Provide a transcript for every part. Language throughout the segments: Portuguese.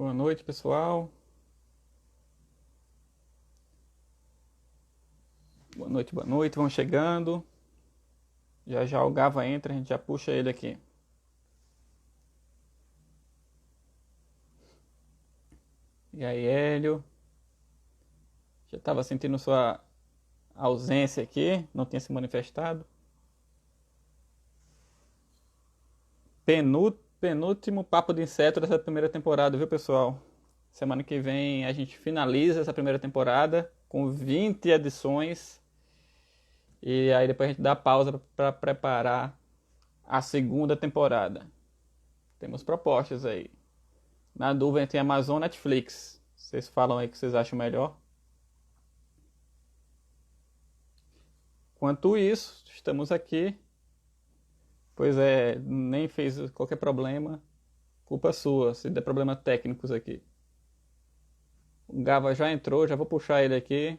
Boa noite, pessoal. Boa noite, boa noite. Vamos chegando. Já já o Gava entra, a gente já puxa ele aqui. E aí, Hélio? Já estava sentindo sua ausência aqui, não tinha se manifestado. Penúltimo papo de inseto dessa primeira temporada, viu, pessoal? Semana que vem a gente finaliza essa primeira temporada com 20 edições. E aí depois a gente dá pausa para preparar a segunda temporada. Temos propostas aí. Na dúvida tem Amazon, Netflix. Vocês falam aí o que vocês acham melhor. Enquanto isso, estamos aqui. Pois é, nem fez qualquer problema. Culpa sua, se der problemas técnicos aqui. O Gava já entrou, já vou puxar ele aqui.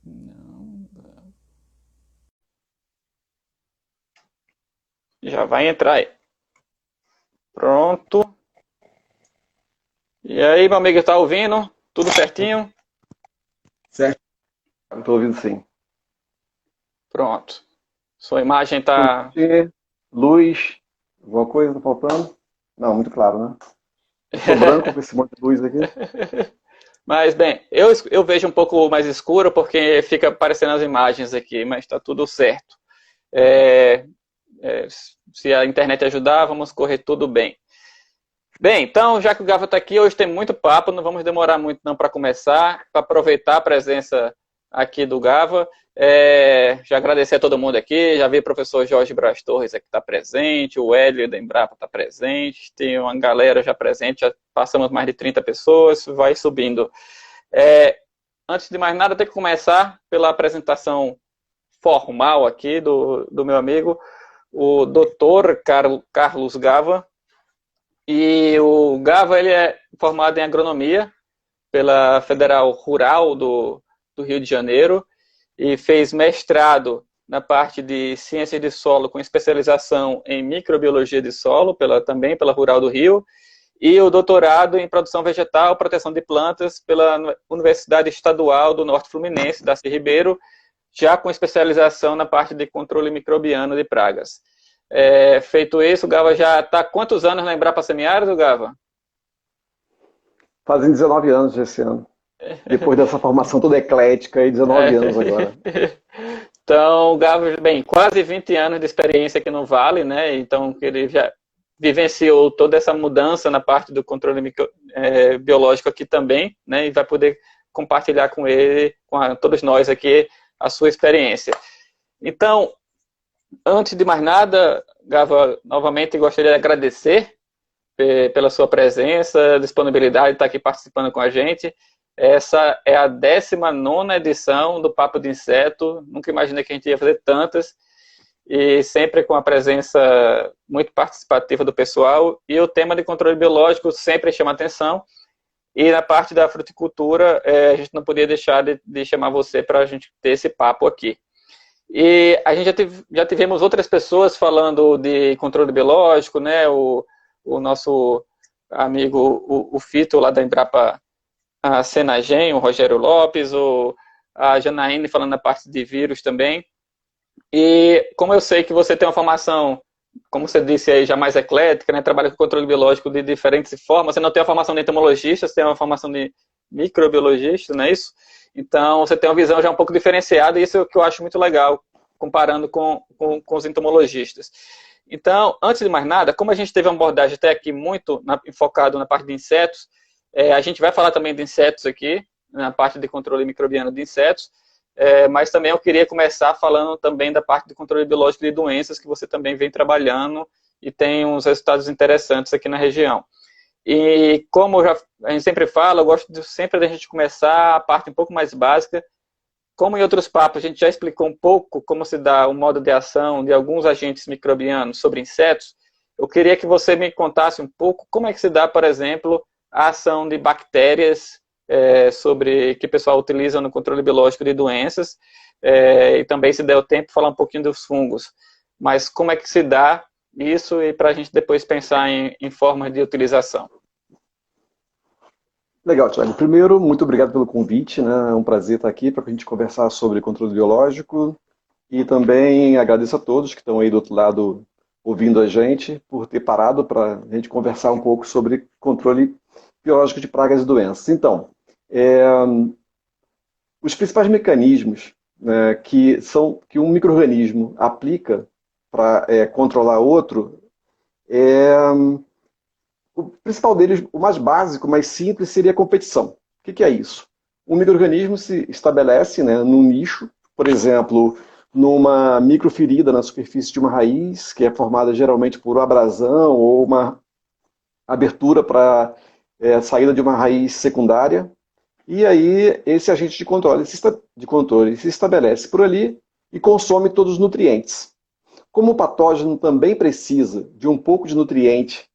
Não. Já vai entrar aí. Pronto. E aí, meu amigo, tá ouvindo? Tudo certinho? Certo, estou ouvindo sim. Pronto. Sua imagem tá. Fonte, luz, alguma coisa tá faltando? Não, muito claro, né? Eu sou branco com esse monte de luz aqui. Mas, bem, eu vejo um pouco mais escuro porque fica aparecendo as imagens aqui, mas está tudo certo. É, se a internet ajudar, vamos correr tudo bem. Bem, então, já que o Gava está aqui, hoje tem muito papo, não vamos demorar muito não para começar, para aproveitar a presença aqui do Gava. Já agradecer a todo mundo aqui, já vi o professor Jorge Braz Torres aqui está presente, o Hélio da Embrapa está presente, tem uma galera já presente, já passamos mais de 30 pessoas, vai subindo. Antes de mais nada, tem que começar pela apresentação formal aqui do meu amigo, o doutor Carlos Gava. E o Gava ele é formado em agronomia pela Federal Rural do Rio de Janeiro e fez mestrado na parte de ciências de solo com especialização em microbiologia de solo, também pela Rural do Rio, e o doutorado em produção vegetal, proteção de plantas pela Universidade Estadual do Norte Fluminense, Darcy Ribeiro, já com especialização na parte de controle microbiano de pragas. Feito isso, o Gava já está quantos anos na Embrapa Semiárido, Gava? Fazem 19 anos esse ano. Depois dessa formação toda eclética, aí 19 anos agora. Então, o Gava, bem, quase 20 anos de experiência aqui no Vale, né? Então, ele já vivenciou toda essa mudança na parte do controle biológico aqui também, né? E vai poder compartilhar com ele, todos nós aqui, a sua experiência. Então, antes de mais nada, Gava, novamente gostaria de agradecer pela sua presença, disponibilidade de estar aqui participando com a gente. Essa é a 19ª edição do Papo de Inseto, nunca imaginei que a gente ia fazer tantas, e sempre com a presença muito participativa do pessoal, e o tema de controle biológico sempre chama atenção, e na parte da fruticultura, a gente não podia deixar de chamar você para a gente ter esse papo aqui. E a gente já tivemos outras pessoas falando de controle biológico, né? O nosso amigo, o Fito, lá da Embrapa Senagem, o Rogério Lopes, a Janaíne falando da parte de vírus também. E como eu sei que você tem uma formação, como você disse aí, já mais eclética, né? Trabalha com controle biológico de diferentes formas, você não tem uma formação de entomologista, você tem uma formação de microbiologista, não é isso? Então, você tem uma visão já um pouco diferenciada, e isso é o que eu acho muito legal, comparando com os entomologistas. Então, antes de mais nada, como a gente teve uma abordagem até aqui muito focado na parte de insetos, a gente vai falar também de insetos aqui, na parte de controle microbiano de insetos, mas também eu queria começar falando também da parte de controle biológico de doenças, que você também vem trabalhando e tem uns resultados interessantes aqui na região. E como a gente sempre fala, eu gosto sempre da gente começar a parte um pouco mais básica. Como em outros papos a gente já explicou um pouco como se dá o modo de ação de alguns agentes microbianos sobre insetos, eu queria que você me contasse um pouco como é que se dá, por exemplo, a ação de bactérias que o pessoal utiliza no controle biológico de doenças, e também, se der o tempo, falar um pouquinho dos fungos. Mas como é que se dá isso e para a gente depois pensar em formas de utilização. Legal, Thiago. Primeiro, muito obrigado pelo convite, né? É um prazer estar aqui para a gente conversar sobre controle biológico e também agradeço a todos que estão aí do outro lado ouvindo a gente por ter parado para a gente conversar um pouco sobre controle biológico de pragas e doenças. Então, os principais mecanismos, né, que um micro-organismo aplica para controlar outro, o principal deles, o mais básico, mais simples, seria a competição. O que é isso? Um micro-organismo se estabelece, né, num nicho, por exemplo, numa microferida na superfície de uma raiz, que é formada geralmente por uma abrasão ou uma abertura para saída de uma raiz secundária. E aí esse agente de controle se estabelece por ali e consome todos os nutrientes. Como o patógeno também precisa de um pouco de nutriente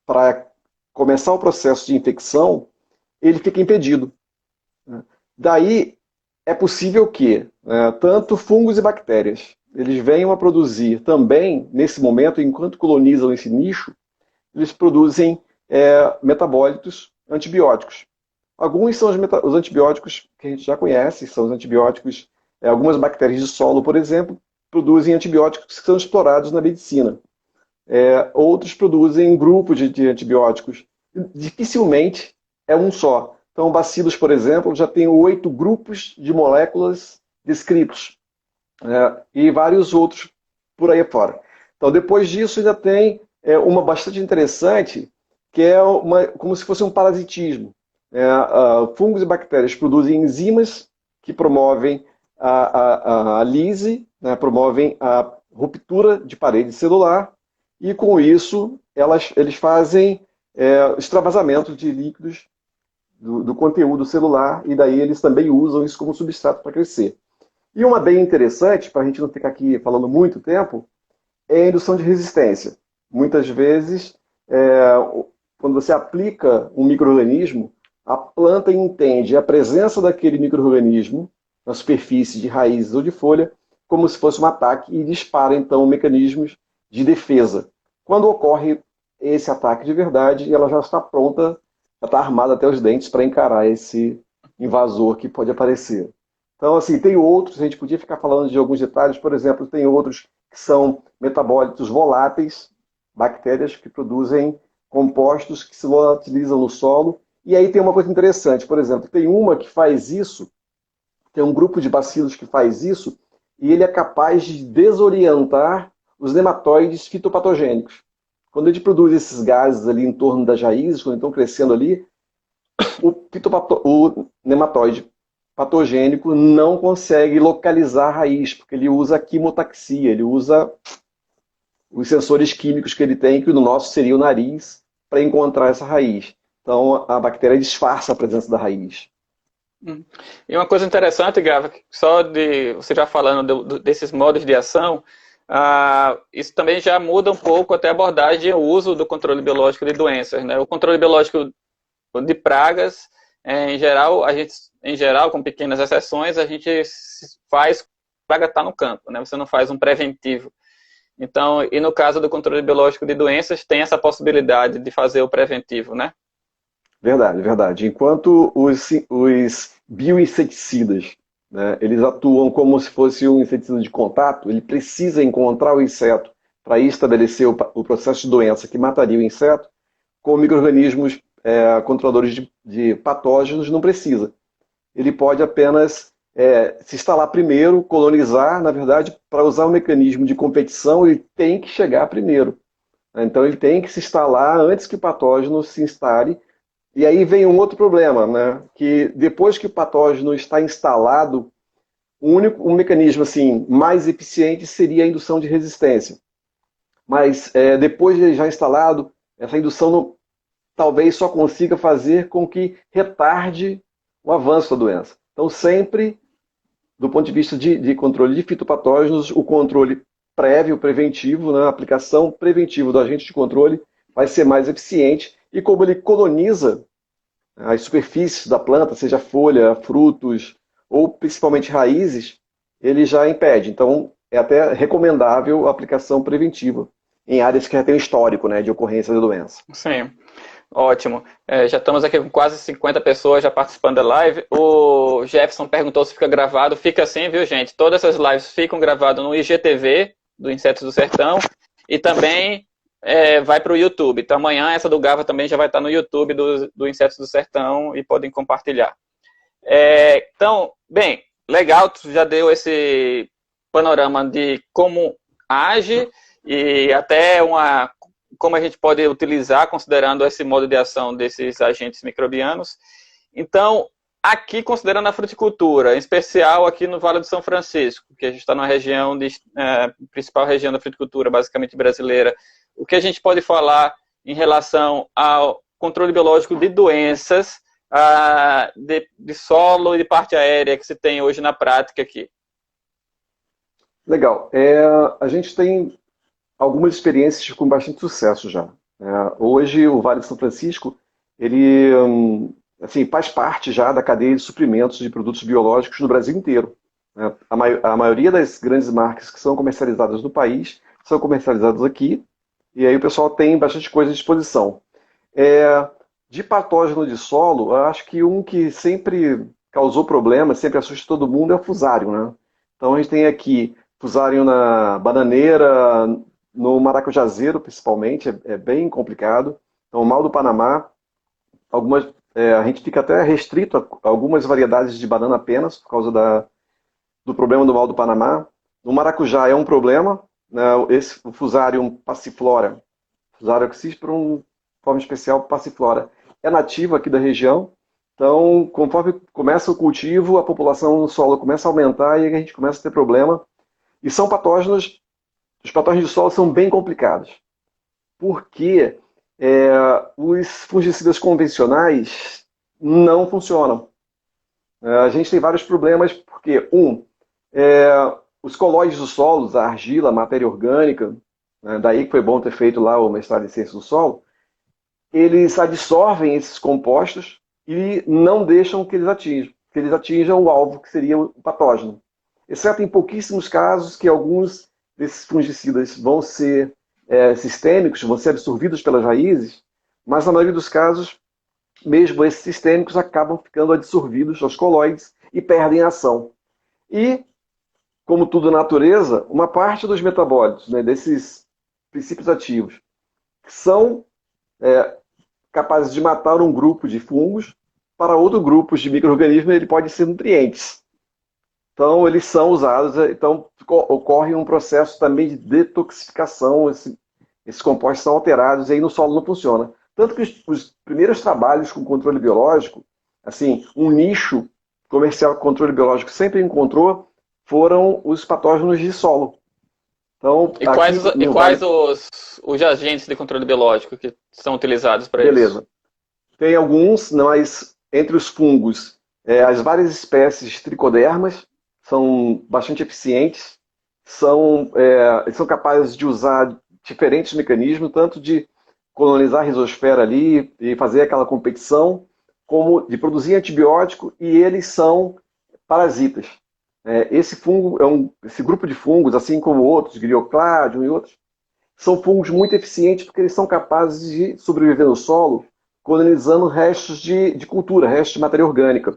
para começar o processo de infecção, ele fica impedido. Daí é possível que tanto fungos e bactérias eles venham a produzir também, nesse momento, enquanto colonizam esse nicho, eles produzem metabólitos antibióticos. Alguns são os antibióticos que a gente já conhece, são os antibióticos, algumas bactérias de solo, por exemplo, produzem antibióticos que são explorados na medicina. Outros produzem grupos de antibióticos. Dificilmente é um só. Então, bacilos, por exemplo, já tem 8 grupos de moléculas descritos. E vários outros por aí fora. Então, depois disso, ainda tem uma bastante interessante, que é como se fosse um parasitismo. Fungos e bactérias produzem enzimas que promovem a lise, né, promovem a ruptura de parede celular, e com isso eles fazem extravasamento de líquidos do conteúdo celular, e daí eles também usam isso como substrato para crescer. E uma bem interessante, para a gente não ficar aqui falando muito tempo, é a indução de resistência. Muitas vezes, quando você aplica um micro-organismo, a planta entende a presença daquele micro-organismo na superfície de raízes ou de folha como se fosse um ataque e dispara, então, mecanismos de defesa. Quando ocorre esse ataque de verdade, ela já está pronta, já está armada até os dentes para encarar esse invasor que pode aparecer. Então, assim, tem outros, a gente podia ficar falando de alguns detalhes, por exemplo, tem outros que são metabólitos voláteis, bactérias que produzem compostos que se volatilizam no solo. E aí tem uma coisa interessante, por exemplo, tem uma que faz isso, tem um grupo de bacilos que faz isso, e ele é capaz de desorientar os nematóides fitopatogênicos. Quando ele produz esses gases ali em torno das raízes, quando estão crescendo ali, o nematóide patogênico não consegue localizar a raiz, porque ele usa a quimotaxia, ele usa os sensores químicos que ele tem, que no nosso seria o nariz, para encontrar essa raiz. Então a bactéria disfarça a presença da raiz. E uma coisa interessante, Gava, só de você já falando desses modos de ação, isso também já muda um pouco até a abordagem e o uso do controle biológico de doenças, né? O controle biológico de pragas, em geral, com pequenas exceções, a gente faz, a praga está no campo, né? Você não faz um preventivo. Então, e no caso do controle biológico de doenças, tem essa possibilidade de fazer o preventivo, né? Verdade, verdade. Enquanto os bioinseticidas, né, eles atuam como se fosse um inseticida de contato, ele precisa encontrar o inseto para estabelecer o processo de doença que mataria o inseto, com micro-organismos controladores de patógenos não precisa. Ele pode apenas se instalar primeiro, colonizar, na verdade, para usar o mecanismo de competição, ele tem que chegar primeiro. Então ele tem que se instalar antes que o patógeno se instale. E aí vem um outro problema, né? Que depois que o patógeno está instalado, um mecanismo assim, mais eficiente seria a indução de resistência. Mas depois de ele já instalado, essa indução talvez só consiga fazer com que retarde o avanço da doença. Então sempre, do ponto de vista de controle de fitopatógenos, o controle prévio, preventivo, né? A aplicação preventiva do agente de controle vai ser mais eficiente. E como ele coloniza as superfícies da planta, seja folha, frutos ou principalmente raízes, ele já impede. Então, é até recomendável a aplicação preventiva. em áreas que já tem histórico, né, de ocorrência da doença. Sim. Ótimo. Já estamos aqui com quase 50 pessoas já participando da live. O Jefferson perguntou se fica gravado. Fica sim, viu, gente? Todas essas lives ficam gravadas no IGTV, do Insetos do Sertão, e também vai para o YouTube. Então amanhã essa do Gava também já vai estar no YouTube do Insetos do Sertão e podem compartilhar. Então, bem, legal, tu já deu esse panorama de como age e até como a gente pode utilizar, considerando esse modo de ação desses agentes microbianos. Então, aqui, considerando a fruticultura, em especial aqui no Vale do São Francisco, que a gente está na região, principal região da fruticultura, basicamente brasileira, o que a gente pode falar em relação ao controle biológico de doenças de solo e de parte aérea que se tem hoje na prática aqui? Legal. A gente tem algumas experiências com bastante sucesso já. Hoje, o Vale de São Francisco, ele assim, faz parte já da cadeia de suprimentos de produtos biológicos no Brasil inteiro. A maioria das grandes marcas que são comercializadas no país são comercializadas aqui, e aí o pessoal tem bastante coisa à disposição. De patógeno de solo, eu acho que um que sempre causou problema, sempre assusta todo mundo, é o fusário, né? Então a gente tem aqui fusário na bananeira, no maracujazeiro, principalmente, é bem complicado. Então, o mal do Panamá, a gente fica até restrito a algumas variedades de banana apenas, por causa do problema do mal do Panamá. No maracujá é um problema, né, o Fusarium passiflora, Fusarium oxysporum, forma especial passiflora, é nativo aqui da região. Então, conforme começa o cultivo, a população no solo começa a aumentar e a gente começa a ter problema. E são patógenos. Os patógenos de solo são bem complicados, porque os fungicidas convencionais não funcionam. A gente tem vários problemas, porque, os colóides dos solos, a argila, a matéria orgânica, né, daí que foi bom ter feito lá o mestrado em ciências do solo, eles absorvem esses compostos e não deixam que eles atinjam o alvo, que seria o patógeno. Exceto em pouquíssimos casos que alguns desses fungicidas vão ser sistêmicos, vão ser absorvidos pelas raízes, mas na maioria dos casos, mesmo esses sistêmicos acabam ficando adsorvidos aos colóides e perdem a ação. E, como tudo na natureza, uma parte dos metabólitos, né, desses princípios ativos, são capazes de matar um grupo de fungos, para outro grupo de micro-organismos ele pode ser nutrientes. Então, eles são usados, então ocorre um processo também de detoxificação, esses compostos são alterados e aí no solo não funciona. Tanto que os primeiros trabalhos com controle biológico, assim, um nicho comercial com controle biológico sempre encontrou, foram os patógenos de solo. Então, quais os agentes de controle biológico que são utilizados para isso? Beleza. Tem alguns, mas entre os fungos, as várias espécies de tricodermas, são bastante eficientes, são capazes de usar diferentes mecanismos, tanto de colonizar a risosfera ali e fazer aquela competição, como de produzir antibiótico, e eles são parasitas. Esse grupo de fungos, assim como outros, Griocladium e outros, são fungos muito eficientes porque eles são capazes de sobreviver no solo colonizando restos de cultura, restos de matéria orgânica.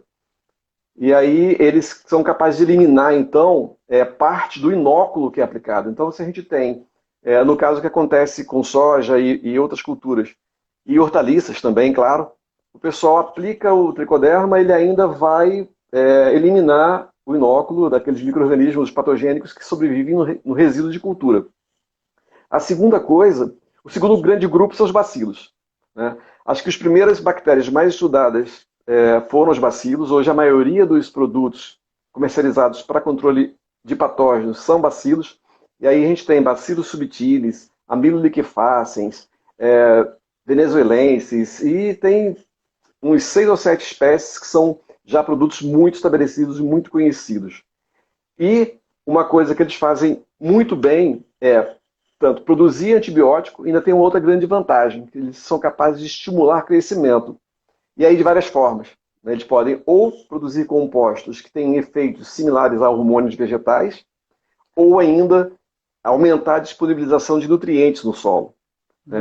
E aí eles são capazes de eliminar, então, parte do inóculo que é aplicado. Então, se a gente tem, no caso que acontece com soja e outras culturas, e hortaliças também, claro, o pessoal aplica o tricoderma, ele ainda vai eliminar o inóculo daqueles micro-organismos patogênicos que sobrevivem no resíduo de cultura. A segunda coisa, o segundo grande grupo são os bacilos, né? Acho que as primeiras bactérias mais estudadas foram os bacilos. Hoje a maioria dos produtos comercializados para controle de patógenos são bacilos. E aí a gente tem bacilos subtilis, amiloliquefacens, venezuelenses, e tem uns 6 ou 7 espécies que são já produtos muito estabelecidos e muito conhecidos. E uma coisa que eles fazem muito bem tanto produzir antibiótico, ainda tem uma outra grande vantagem, que eles são capazes de estimular crescimento. E aí de várias formas. Né? Eles podem ou produzir compostos que têm efeitos similares a hormônios vegetais, ou ainda aumentar a disponibilização de nutrientes no solo. Né?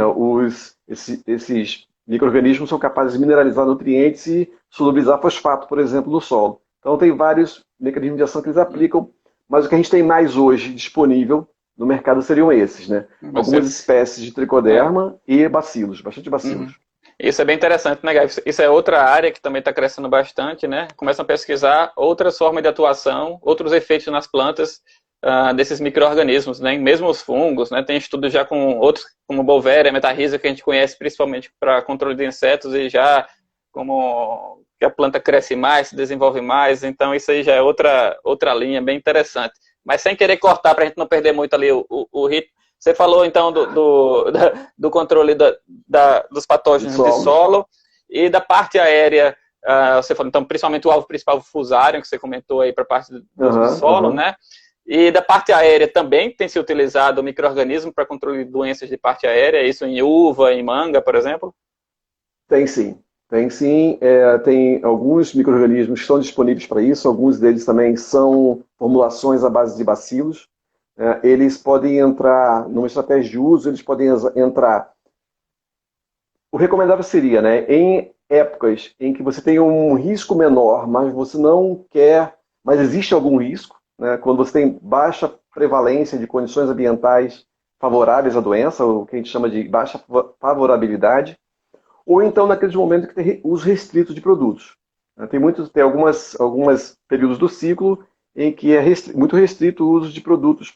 Esses micro-organismos são capazes de mineralizar nutrientes e solubilizar fosfato, por exemplo, no solo. Então tem vários mecanismos de ação que eles aplicam, mas o que a gente tem mais hoje disponível no mercado seriam esses, né? Algumas espécies de tricoderma e bacilos, bastante bacilos. Isso é bem interessante, né, Gabi? Isso é outra área que também está crescendo bastante, né? Começam a pesquisar outras formas de atuação, outros efeitos nas plantas desses micro-organismos, né? Mesmo os fungos, né? Tem estudos já com outros, como Beauveria, Metarrhiza, que a gente conhece principalmente para controle de insetos, e já como que a planta cresce mais, se desenvolve mais, então isso aí já é outra linha bem interessante. Mas sem querer cortar, para a gente não perder muito ali o ritmo, você falou então do controle dos patógenos de solo e da parte aérea. Você falou então principalmente o alvo principal, o fusário, que você comentou aí para a parte do solo, né? E da parte aérea também tem se utilizado o micro-organismo para controle de doenças de parte aérea, isso em uva, em manga, por exemplo? Tem sim. Tem sim, tem alguns micro-organismos que estão disponíveis para isso, alguns deles também são formulações à base de bacilos. Eles podem entrar numa estratégia de uso, eles podem entrar... O recomendável seria, né, em épocas em que você tem um risco menor, mas você não quer, mas existe algum risco, né, quando você tem baixa prevalência de condições ambientais favoráveis à doença, o que a gente chama de baixa favorabilidade, ou então naqueles momentos que tem uso restrito de produtos. Tem algumas períodos do ciclo em que é muito restrito o uso de produtos,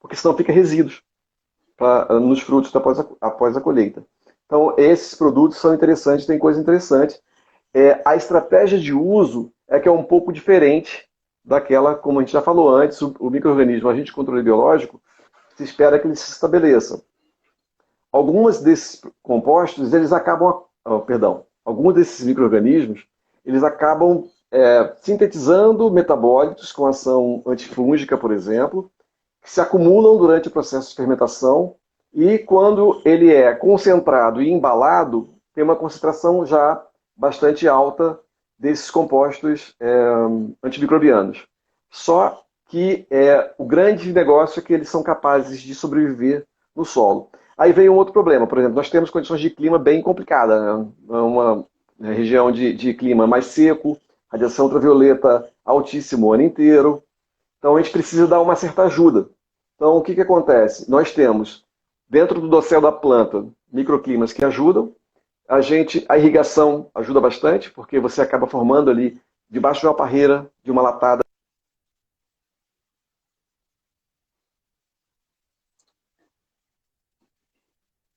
porque senão fica resíduos nos frutos após a colheita. Então, esses produtos são interessantes, tem coisa interessante. A estratégia de uso é que é um pouco diferente daquela, como a gente já falou antes, o micro-organismo, agente de controle biológico, se espera que ele se estabeleça. Alguns desses compostos, alguns desses micro-organismos, eles acabam sintetizando metabólitos com ação antifúngica, por exemplo, que se acumulam durante o processo de fermentação e quando ele é concentrado e embalado, tem uma concentração já bastante alta desses compostos antimicrobianos. Só que o grande negócio é que eles são capazes de sobreviver no solo. Aí vem um outro problema, por exemplo, nós temos condições de clima bem complicadas, né? Uma região de clima mais seco, radiação ultravioleta altíssima o ano inteiro, então a gente precisa dar uma certa ajuda. Então o que acontece? Nós temos, dentro do dossel da planta, microclimas que ajudam, a irrigação ajuda bastante, porque você acaba formando ali, debaixo de uma parreira, de uma latada,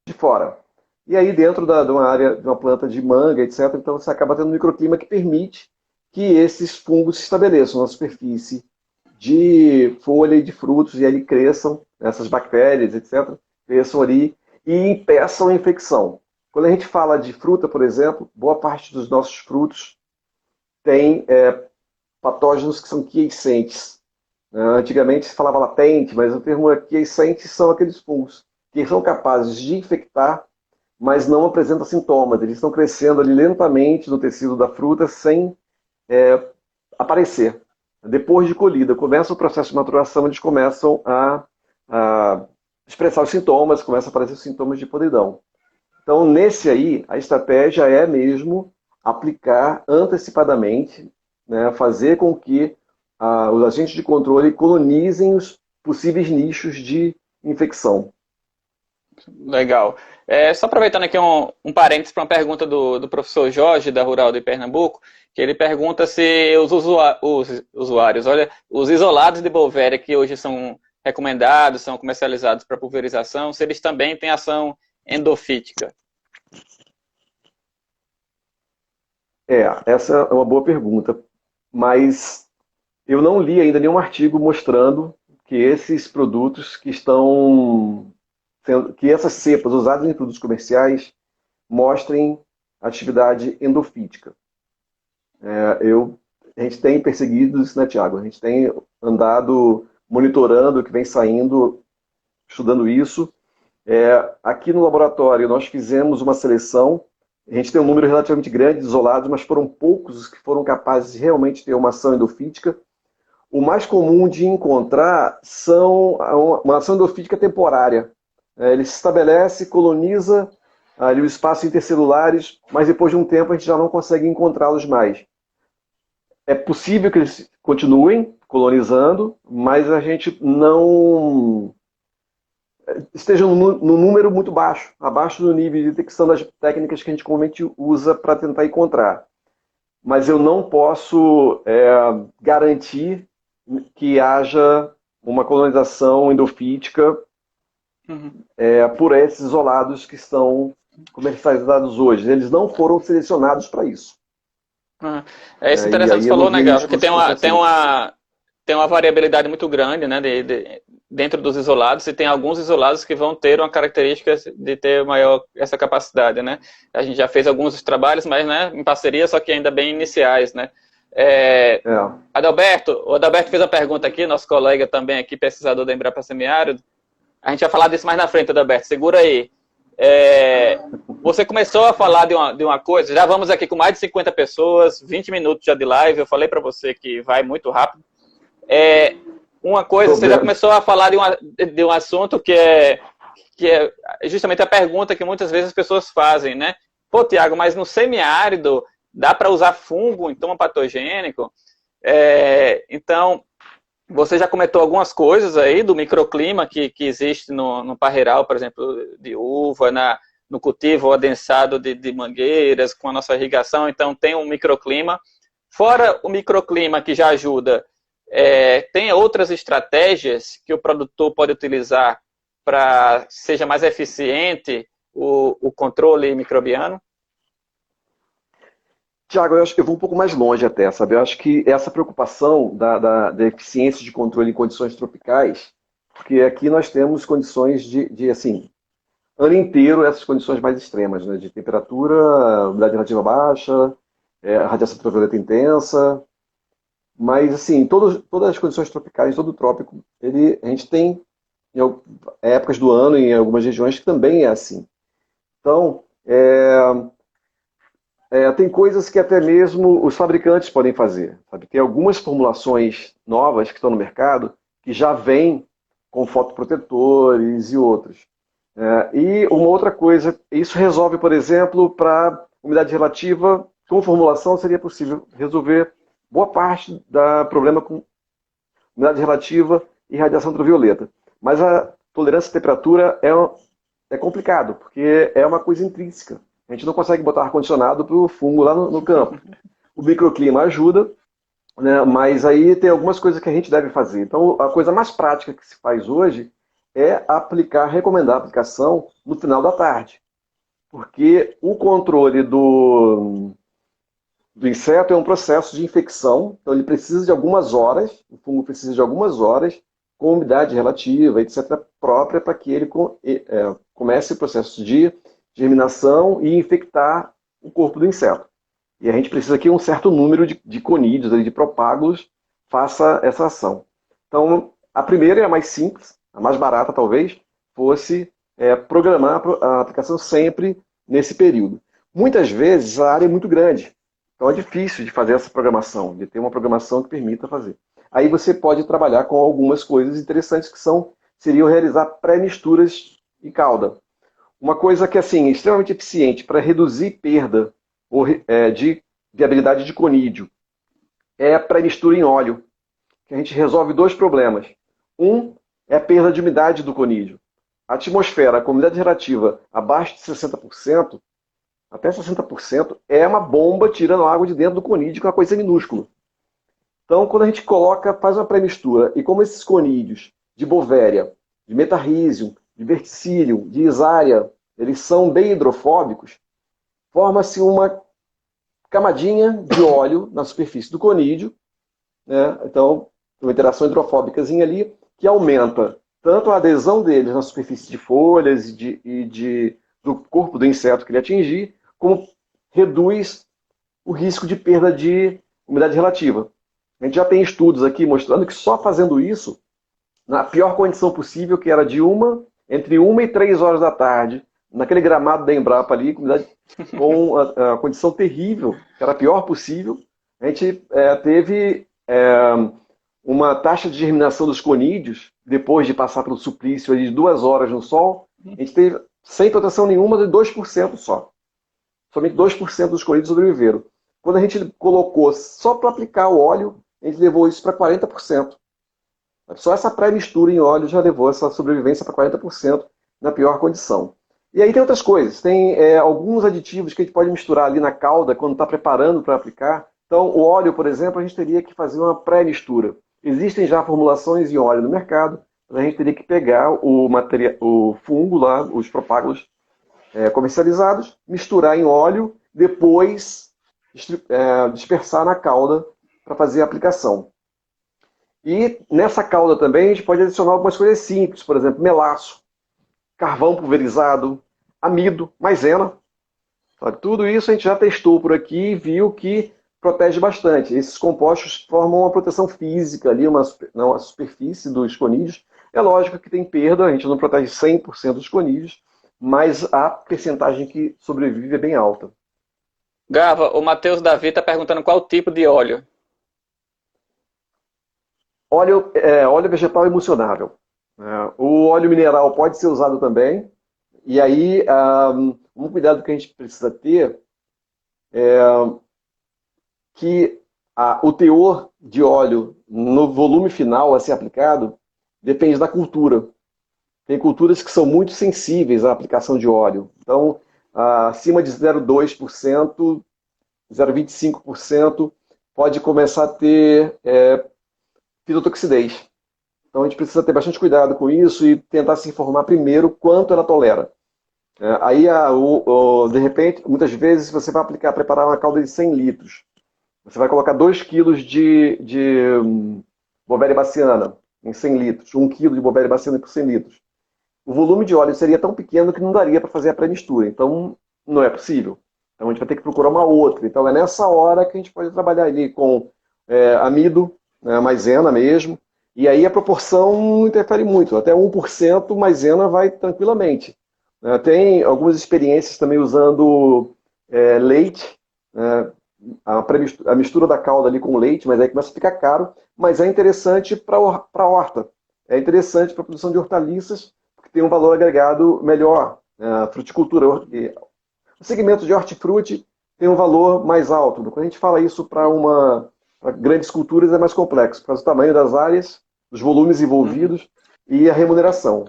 de fora. E aí dentro de uma área, de uma planta de manga, etc., então você acaba tendo um microclima que permite que esses fungos se estabeleçam na superfície de folha e de frutos, e aí cresçam, essas bactérias, etc., cresçam ali e impeçam a infecção. Quando a gente fala de fruta, por exemplo, boa parte dos nossos frutos tem patógenos que são quiescentes. Antigamente se falava latente, mas o termo quiescente são aqueles fungos que são capazes de infectar, mas não apresentam sintomas. Eles estão crescendo ali lentamente no tecido da fruta sem aparecer. Depois de colhida, começa o processo de maturação, eles começam a expressar os sintomas, começam a aparecer os sintomas de podridão. Então, nesse aí, a estratégia é mesmo aplicar antecipadamente, né, fazer com que os agentes de controle colonizem os possíveis nichos de infecção. Legal. Só aproveitando aqui um parênteses para uma pergunta do professor Jorge, da Rural de Pernambuco, que ele pergunta se os usuários, os isolados de Beauveria que hoje são recomendados, são comercializados para pulverização, se eles também têm ação endofítica. Essa é uma boa pergunta, mas eu não li ainda nenhum artigo mostrando que esses produtos que essas cepas usadas em produtos comerciais mostrem atividade endofítica. A gente tem perseguido isso, né, Tiago? A gente tem andado monitorando o que vem saindo, estudando isso. Aqui no laboratório nós fizemos uma seleção, a gente tem um número relativamente grande de isolados, mas foram poucos os que foram capazes de realmente ter uma ação endofítica. o mais comum de encontrar são uma ação endofítica temporária. Ele se estabelece, coloniza ali os espaços intercelulares, mas depois de um tempo a gente já não consegue encontrá-los mais. É possível que eles continuem colonizando, mas a gente não estejam num número muito baixo, abaixo do nível de detecção das técnicas que a gente comumente usa para tentar encontrar. Mas eu não posso garantir que haja uma colonização endofítica por esses isolados que estão comercializados hoje. Eles não foram selecionados para isso. É isso interessante que você falou, né, Gabo? Porque tem uma variabilidade muito grande, né, dentro dos isolados, e tem alguns isolados que vão ter uma característica de ter essa capacidade, né? A gente já fez alguns trabalhos, mas, né, em parceria, só que ainda bem iniciais, né? O Adalberto fez uma pergunta aqui, nosso colega também aqui, pesquisador da Embrapa Semiárido. A gente vai falar disso mais na frente, Adalberto, segura aí. Você começou a falar de uma coisa, já vamos aqui com mais de 50 pessoas, 20 minutos já de live, eu falei para você que vai muito rápido. Uma coisa, você já começou a falar de um assunto que é justamente a pergunta que muitas vezes as pessoas fazem, né? Pô, Tiago, mas no semiárido dá para usar fungo, então, patogênico? Então, você já comentou algumas coisas aí do microclima que existe no parreiral, por exemplo, de uva, no cultivo adensado de mangueiras, com a nossa irrigação, então tem um microclima. Fora o microclima que já ajuda, tem outras estratégias que o produtor pode utilizar para que seja mais eficiente o controle microbiano? Tiago, eu vou um pouco mais longe até, sabe? Eu acho que essa preocupação da eficiência de controle em condições tropicais, porque aqui nós temos condições de assim, ano inteiro essas condições mais extremas, né? De temperatura, umidade relativa baixa, radiação ultravioleta intensa, mas assim, todas as condições tropicais, todo o trópico, a gente tem em épocas do ano, em algumas regiões, que também é assim. Então, tem coisas que até mesmo os fabricantes podem fazer. Sabe? Tem algumas formulações novas que estão no mercado que já vêm com fotoprotetores e outros. E uma outra coisa, isso resolve, por exemplo, para umidade relativa, com formulação seria possível resolver boa parte do problema com umidade relativa e radiação ultravioleta. Mas a tolerância à temperatura é complicado, porque é uma coisa intrínseca. A gente não consegue botar ar-condicionado para o fungo lá no campo. O microclima ajuda, né, mas aí tem algumas coisas que a gente deve fazer. Então, a coisa mais prática que se faz hoje é recomendar a aplicação no final da tarde. Porque o controle do inseto é um processo de infecção, então ele precisa de algumas horas, o fungo precisa de algumas horas, com umidade relativa, etc., própria, para que ele comece o processo de germinação e infectar o corpo do inseto. E a gente precisa que um certo número de conídeos, de propágulos, faça essa ação. Então, a primeira é a mais simples, a mais barata talvez, fosse programar a aplicação sempre nesse período. Muitas vezes a área é muito grande, então é difícil de fazer essa programação, de ter uma programação que permita fazer. Aí você pode trabalhar com algumas coisas interessantes que seriam realizar pré-misturas e calda. Uma coisa que assim, é extremamente eficiente para reduzir perda de viabilidade de conídeo é a pré-mistura em óleo, que a gente resolve dois problemas. Um é a perda de umidade do conídeo. A atmosfera, com umidade relativa abaixo de 60%, até 60%, é uma bomba tirando água de dentro do conídeo, que é uma coisa minúscula. Então, quando a gente faz uma pré-mistura, e como esses conídeos de Bovéria, de Metarrhizium, de Verticillium, de Isaria, eles são bem hidrofóbicos, forma-se uma camadinha de óleo na superfície do conídeo, né? Então, uma interação hidrofóbica ali, que aumenta tanto a adesão deles na superfície de folhas e do corpo do inseto que ele atingir, como reduz o risco de perda de umidade relativa. A gente já tem estudos aqui mostrando que só fazendo isso, na pior condição possível, que era entre 1 e 3 horas da tarde, naquele gramado da Embrapa ali, com a condição terrível, que era a pior possível, a gente teve uma taxa de germinação dos conídeos, depois de passar pelo suplício ali de 2 horas no sol, a gente teve, sem proteção nenhuma, de 2% só. Somente 2% dos conídeos sobreviveram. Quando a gente colocou só para aplicar o óleo, a gente levou isso para 40%. Só essa pré-mistura em óleo já levou essa sobrevivência para 40% na pior condição. E aí tem outras coisas. Tem alguns aditivos que a gente pode misturar ali na calda quando está preparando para aplicar. Então, o óleo, por exemplo, a gente teria que fazer uma pré-mistura. Existem já formulações em óleo no mercado, mas a gente teria que pegar o fungo lá, os propágulos comercializados, misturar em óleo, depois dispersar na calda para fazer a aplicação. E nessa calda também a gente pode adicionar algumas coisas simples, por exemplo, melaço, carvão pulverizado, amido, maisena. Tudo isso a gente já testou por aqui e viu que protege bastante. Esses compostos formam uma proteção física ali, uma superfície dos conídeos. É lógico que tem perda, a gente não protege 100% dos conídeos, mas a percentagem que sobrevive é bem alta. Gava, o Matheus Davi está perguntando qual tipo de óleo. Óleo vegetal emulsionável. O óleo mineral pode ser usado também. E aí, um cuidado que a gente precisa ter é que o teor de óleo no volume final a ser aplicado depende da cultura. Tem culturas que são muito sensíveis à aplicação de óleo. Então, acima de 0,2%, 0,25%, pode começar a ter fitotoxidez. Então, a gente precisa ter bastante cuidado com isso e tentar se informar primeiro quanto ela tolera. Aí, de repente, muitas vezes, você vai preparar uma calda de 100 litros. Você vai colocar 2 quilos de Bovéria baciana em 100 litros, 1 quilo de Bovéria baciana por 100 litros. O volume de óleo seria tão pequeno que não daria para fazer a pré-mistura. Então, não é possível. Então, a gente vai ter que procurar uma outra. Então, é nessa hora que a gente pode trabalhar ali com amido, maisena mesmo. E aí a proporção não interfere muito. Até 1% maisena vai tranquilamente. Tem algumas experiências também usando leite, a mistura da calda ali com leite, mas aí começa a ficar caro. Mas é interessante para a horta. É interessante para a produção de hortaliças, porque tem um valor agregado melhor. Fruticultura, o segmento de hortifruti tem um valor mais alto. Quando a gente fala isso para grandes culturas é mais complexo, por causa do tamanho das áreas, dos volumes envolvidos e a remuneração.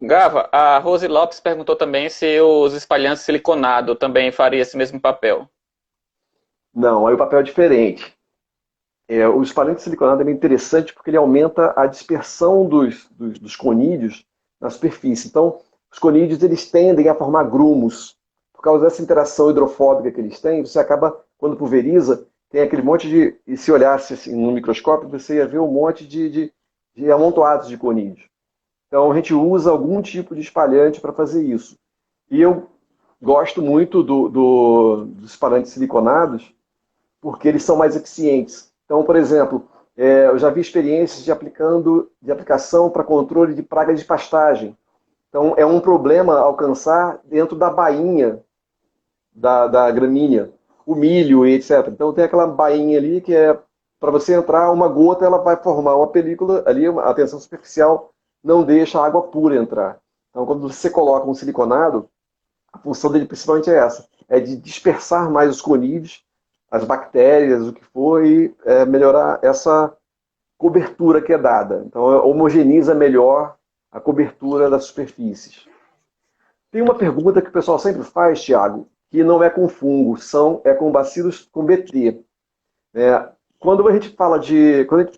Gava, a Rose Lopes perguntou também se os espalhantes siliconados também fariam esse mesmo papel. Não, aí o papel é diferente. O espalhante siliconado é bem interessante porque ele aumenta a dispersão dos conídeos na superfície. Então, os conídeos eles tendem a formar grumos. Por causa dessa interação hidrofóbica que eles têm, você acaba, quando pulveriza, tem aquele monte de... E se olhasse assim, no microscópio, você ia ver um monte de amontoados de conídeos. Então, a gente usa algum tipo de espalhante para fazer isso. E eu gosto muito dos espalhantes siliconados porque eles são mais eficientes. Então, por exemplo, eu já vi experiências de aplicação para controle de praga de pastagem. Então, é um problema alcançar dentro da bainha da gramínea, o milho e etc. Então, tem aquela bainha ali que para você entrar, uma gota ela vai formar uma película, ali a tensão superficial não deixa a água pura entrar. Então, quando você coloca um siliconado, a função dele principalmente é essa, é de dispersar mais os conídeos, as bactérias, o que for, e melhorar essa cobertura que é dada. Então, homogeneiza melhor a cobertura das superfícies. Tem uma pergunta que o pessoal sempre faz, Thiago, que não é com fungo, é com bacilos com BT. Quando a gente fala quando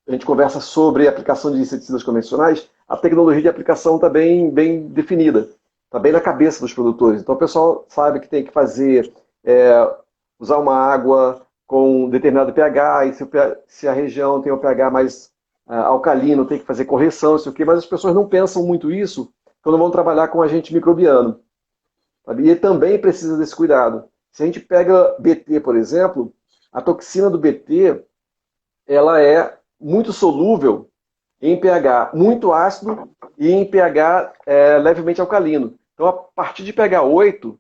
a gente conversa sobre a aplicação de inseticidas convencionais, a tecnologia de aplicação está bem definida, está bem na cabeça dos produtores. Então o pessoal sabe que tem que fazer, usar uma água com determinado pH, e se a região tem um pH mais alcalino, tem que fazer correção, isso aqui, mas as pessoas não pensam muito isso quando vão trabalhar com agente microbiano. Sabe? E também precisa desse cuidado. Se a gente pega BT, por exemplo, a toxina do BT ela é muito solúvel em pH muito ácido e em pH levemente alcalino. Então, a partir de pH 8,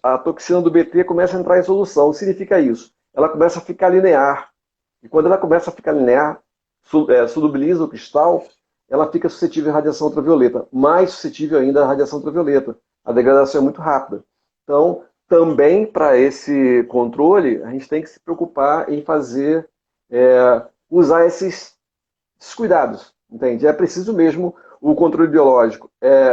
a toxina do BT começa a entrar em solução. O que significa isso? Ela começa a ficar linear. E quando ela começa a ficar linear, solubiliza o cristal, ela fica suscetível à radiação ultravioleta, mais suscetível ainda à radiação ultravioleta. A degradação é muito rápida. Então, também para esse controle, a gente tem que se preocupar em fazer, usar esses cuidados, entende? É preciso mesmo o controle biológico.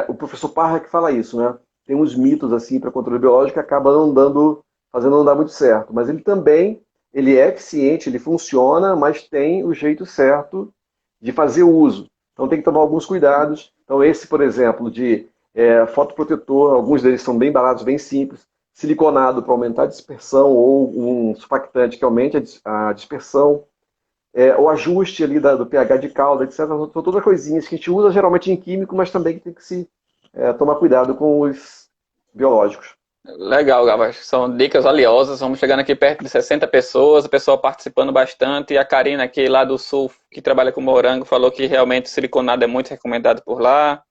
O professor Parra que fala isso, né? Tem uns mitos assim para controle biológico que acaba não dando, fazendo não dar muito certo. Mas ele é eficiente, ele funciona, mas tem o jeito certo de fazer o uso. Então tem que tomar alguns cuidados. Então esse, por exemplo, de fotoprotetor, alguns deles são bem baratos, bem simples. Siliconado para aumentar a dispersão ou um surfactante que aumente a dispersão. O ajuste ali do pH de calda, etc. São todas coisinhas que a gente usa geralmente em químico, mas também que tem que se tomar cuidado com os biológicos. Legal, Gava. São dicas valiosas. Vamos chegando aqui perto de 60 pessoas, o pessoal participando bastante. E a Karina aqui lá do Sul, que trabalha com morango, falou que realmente o siliconado é muito recomendado por lá,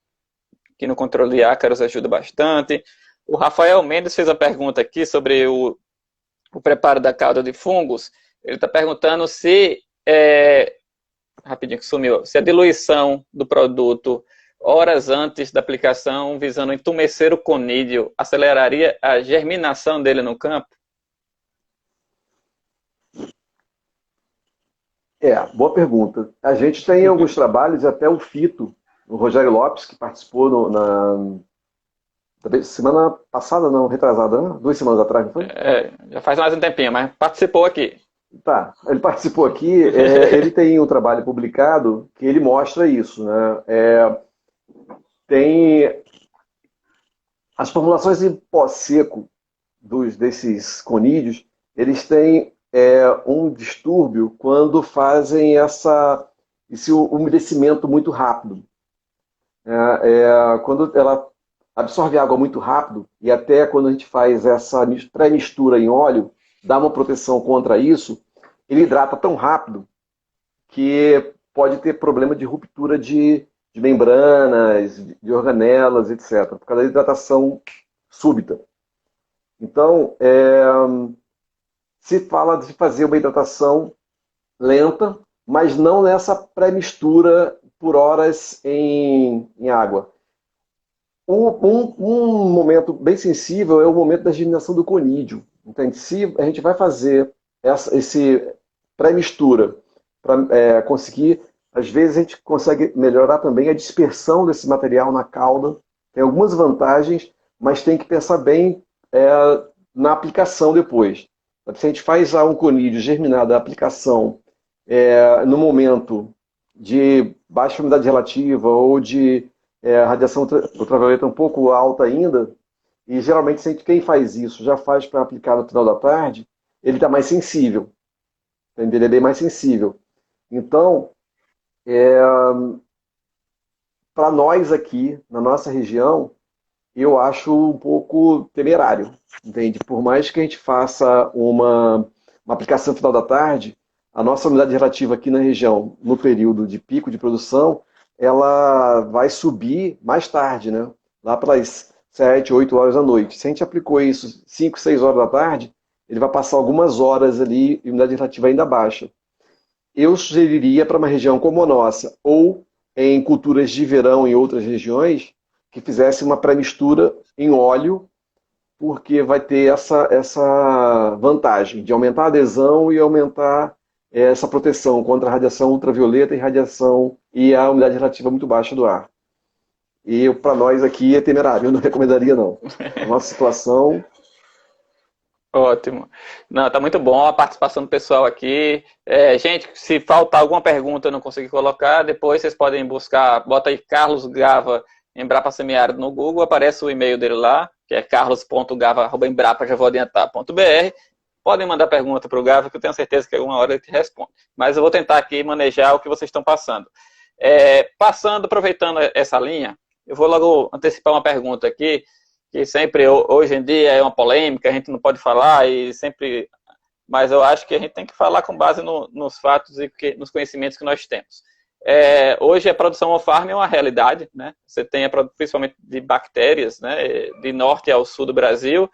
que no controle de ácaros ajuda bastante. O Rafael Mendes fez a pergunta aqui sobre o preparo da calda de fungos. Ele está perguntando se rapidinho que sumiu, se a diluição do produto horas antes da aplicação, visando entumecer o conídeo, aceleraria a germinação dele no campo? Boa pergunta. A gente tem alguns trabalhos, até o Fito, o Rogério Lopes, que participou semana passada, não, retrasada, né? 2 semanas atrás, não foi? Já faz mais um tempinho, mas participou aqui. Tá, ele participou aqui, ele tem um trabalho publicado que ele mostra isso, né? Tem as formulações em pó seco desses conídeos, eles têm um distúrbio quando fazem esse umedecimento muito rápido. Quando ela absorve água muito rápido, e até quando a gente faz essa pré-mistura em óleo, dá uma proteção contra isso, ele hidrata tão rápido que pode ter problema de ruptura de membranas, de organelas, etc., por causa da hidratação súbita. Então, se fala de fazer uma hidratação lenta, mas não nessa pré-mistura por horas em água. Um momento bem sensível é o momento da germinação do conídeo. Entende? Se a gente vai fazer esse pré-mistura para conseguir, às vezes a gente consegue melhorar também a dispersão desse material na calda. Tem algumas vantagens, mas tem que pensar bem na aplicação depois. Se a gente faz um conídeo germinado, a aplicação no momento de baixa umidade relativa ou de radiação ultravioleta um pouco alta ainda, e geralmente quem faz isso já faz para aplicar no final da tarde, ele está mais sensível. Entendeu? Ele é bem mais sensível. Então, para nós aqui, na nossa região, eu acho um pouco temerário. Entende? Por mais que a gente faça uma aplicação no final da tarde, a nossa umidade relativa aqui na região, no período de pico de produção, ela vai subir mais tarde, né? Lá para as 7, 8 horas da noite. Se a gente aplicou isso 5, 6 horas da tarde, ele vai passar algumas horas ali e a umidade relativa ainda baixa. Eu sugeriria para uma região como a nossa, ou em culturas de verão em outras regiões, que fizesse uma pré-mistura em óleo, porque vai ter essa vantagem de aumentar a adesão e aumentar essa proteção contra a radiação ultravioleta e a umidade relativa muito baixa do ar. E para nós aqui é temerário, eu não recomendaria não. A nossa situação... Ótimo. Não, tá muito bom a participação do pessoal aqui. Gente, se faltar alguma pergunta eu não consegui colocar, depois vocês podem buscar, bota aí Carlos Gava Embrapa Semiárido no Google, aparece o e-mail dele lá, que é carlos.gava@embrapa.br. Podem mandar pergunta para o Gava, que eu tenho certeza que alguma hora ele te responde. Mas eu vou tentar aqui manejar o que vocês estão passando. Aproveitando essa linha, eu vou logo antecipar uma pergunta aqui, que sempre, hoje em dia, é uma polêmica, a gente não pode falar, mas eu acho que a gente tem que falar com base nos fatos e nos conhecimentos que nós temos. Hoje a produção on-farm é uma realidade, né? Você tem principalmente de bactérias, né? De norte ao sul do Brasil,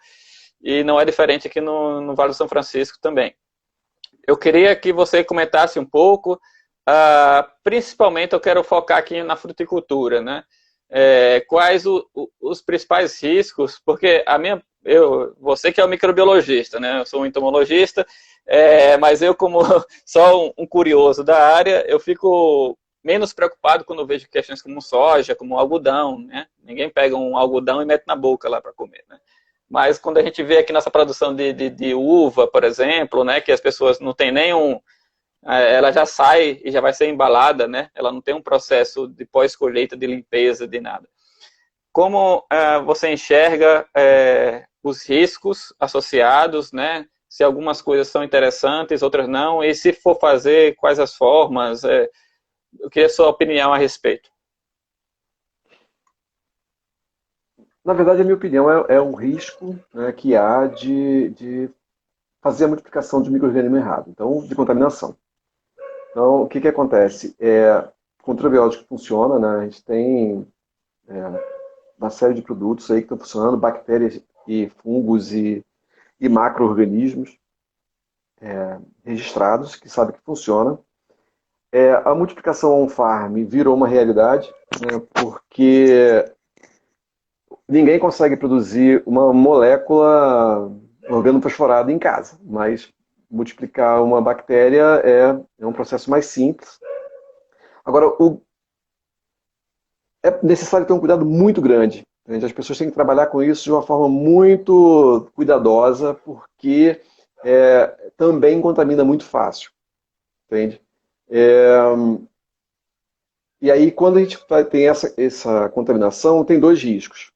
e não é diferente aqui no Vale do São Francisco também. eu queria que você comentasse um pouco, principalmente eu quero focar aqui na fruticultura, né? Quais os principais riscos, porque você que é um microbiologista, né? Eu sou um entomologista, mas eu, como só um curioso da área, eu fico menos preocupado quando eu vejo questões como soja, como algodão, né? Ninguém pega um algodão e mete na boca lá para comer, né? Mas quando a gente vê aqui nossa produção de uva, por exemplo, né, que as pessoas não têm nenhum, ela já sai e já vai ser embalada, né? Ela não tem um processo de pós-colheita, de limpeza, de nada. Como você enxerga os riscos associados, né? Se algumas coisas são interessantes, outras não, e se for fazer, quais as formas? Eu queria a sua opinião a respeito. Na verdade, a minha opinião é um risco, né, que há de fazer a multiplicação de micro-organismo errado, então, de contaminação. Então, o que acontece? O controle biológico funciona, né? A gente tem uma série de produtos aí que estão funcionando, bactérias e fungos e macro-organismos registrados, que sabem que funciona. A multiplicação on-farm virou uma realidade, né, porque ninguém consegue produzir uma molécula organofosforada em casa, mas multiplicar uma bactéria é um processo mais simples. Agora, é necessário ter um cuidado muito grande. Entende? As pessoas têm que trabalhar com isso de uma forma muito cuidadosa, porque também contamina muito fácil. Entende? E aí, quando a gente tem essa contaminação, tem dois riscos.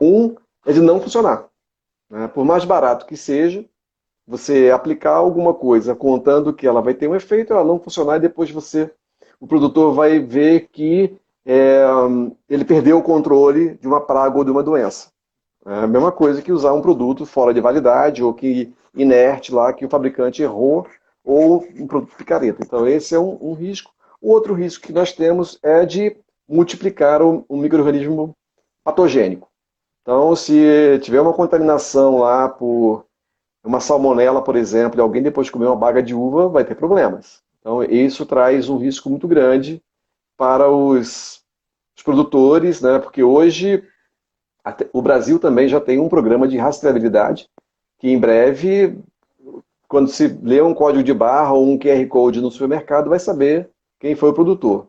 Um é de não funcionar, né? Por mais barato que seja, você aplicar alguma coisa contando que ela vai ter um efeito, ela não funcionar e depois o produtor vai ver que ele perdeu o controle de uma praga ou de uma doença. É a mesma coisa que usar um produto fora de validade ou que inerte lá, que o fabricante errou, ou um produto picareta. Então esse é um risco. O outro risco que nós temos é de multiplicar um micro-organismo patogênico. Então, se tiver uma contaminação lá por uma salmonela, por exemplo, e alguém depois comer uma baga de uva, vai ter problemas. Então, isso traz um risco muito grande para os produtores, né? Porque hoje o Brasil também já tem um programa de rastreabilidade, que em breve, quando se lê um código de barra ou um QR Code no supermercado, vai saber quem foi o produtor.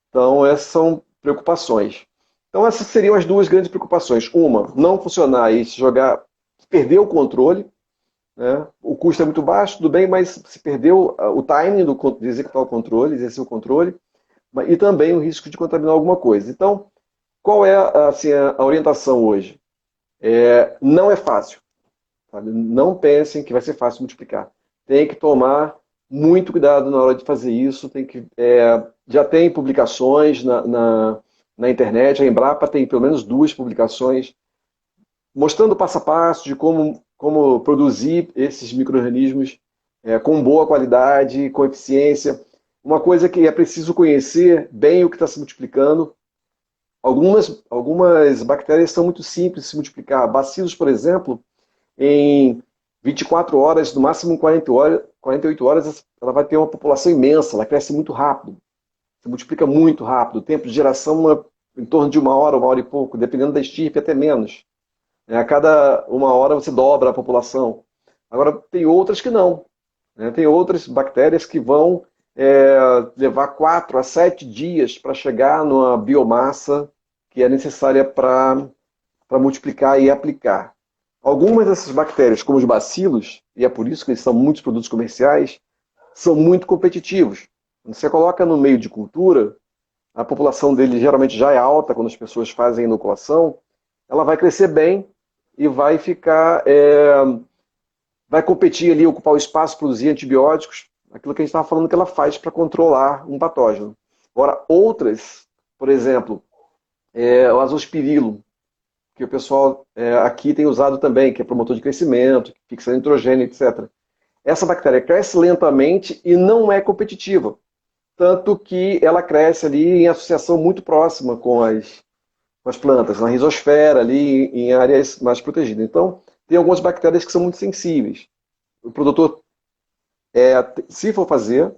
Então, essas são preocupações. Então, essas seriam as duas grandes preocupações. Uma, não funcionar e perder o controle, né? O custo é muito baixo, tudo bem, mas se perdeu o timing de executar o controle, exercer o controle, e também o risco de contaminar alguma coisa. Então, qual é assim, a orientação hoje? Não é fácil. Sabe? Não pensem que vai ser fácil multiplicar. Tem que tomar muito cuidado na hora de fazer isso. Já tem publicações na internet, a Embrapa tem pelo menos 2 publicações mostrando passo a passo de como produzir esses micro-organismos com boa qualidade, com eficiência. Uma coisa que é preciso conhecer bem o que está se multiplicando. Algumas bactérias são muito simples de se multiplicar. Bacilos, por exemplo, em 24 horas, no máximo 48 horas, ela vai ter uma população imensa, ela cresce muito rápido. Se multiplica muito rápido. O tempo de geração é em torno de 1 hora e pouco, dependendo da estirpe, até menos. A cada 1 hora você dobra a população. Agora, tem outras que não. Tem outras bactérias que vão levar 4 a 7 dias para chegar numa biomassa que é necessária para multiplicar e aplicar. Algumas dessas bactérias, como os bacilos, e é por isso que eles são muitos produtos comerciais, são muito competitivos. Quando você coloca no meio de cultura, a população dele geralmente já é alta quando as pessoas fazem inoculação, ela vai crescer bem e vai vai competir ali, ocupar o espaço, produzir antibióticos, aquilo que a gente estava falando que ela faz para controlar um patógeno. Agora, outras, por exemplo, o azospirilo, que o pessoal aqui tem usado também, que é promotor de crescimento, fixa nitrogênio, etc. Essa bactéria cresce lentamente e não é competitiva, tanto que ela cresce ali em associação muito próxima com as plantas, na rizosfera, ali em áreas mais protegidas. Então, tem algumas bactérias que são muito sensíveis. O produtor se for fazer,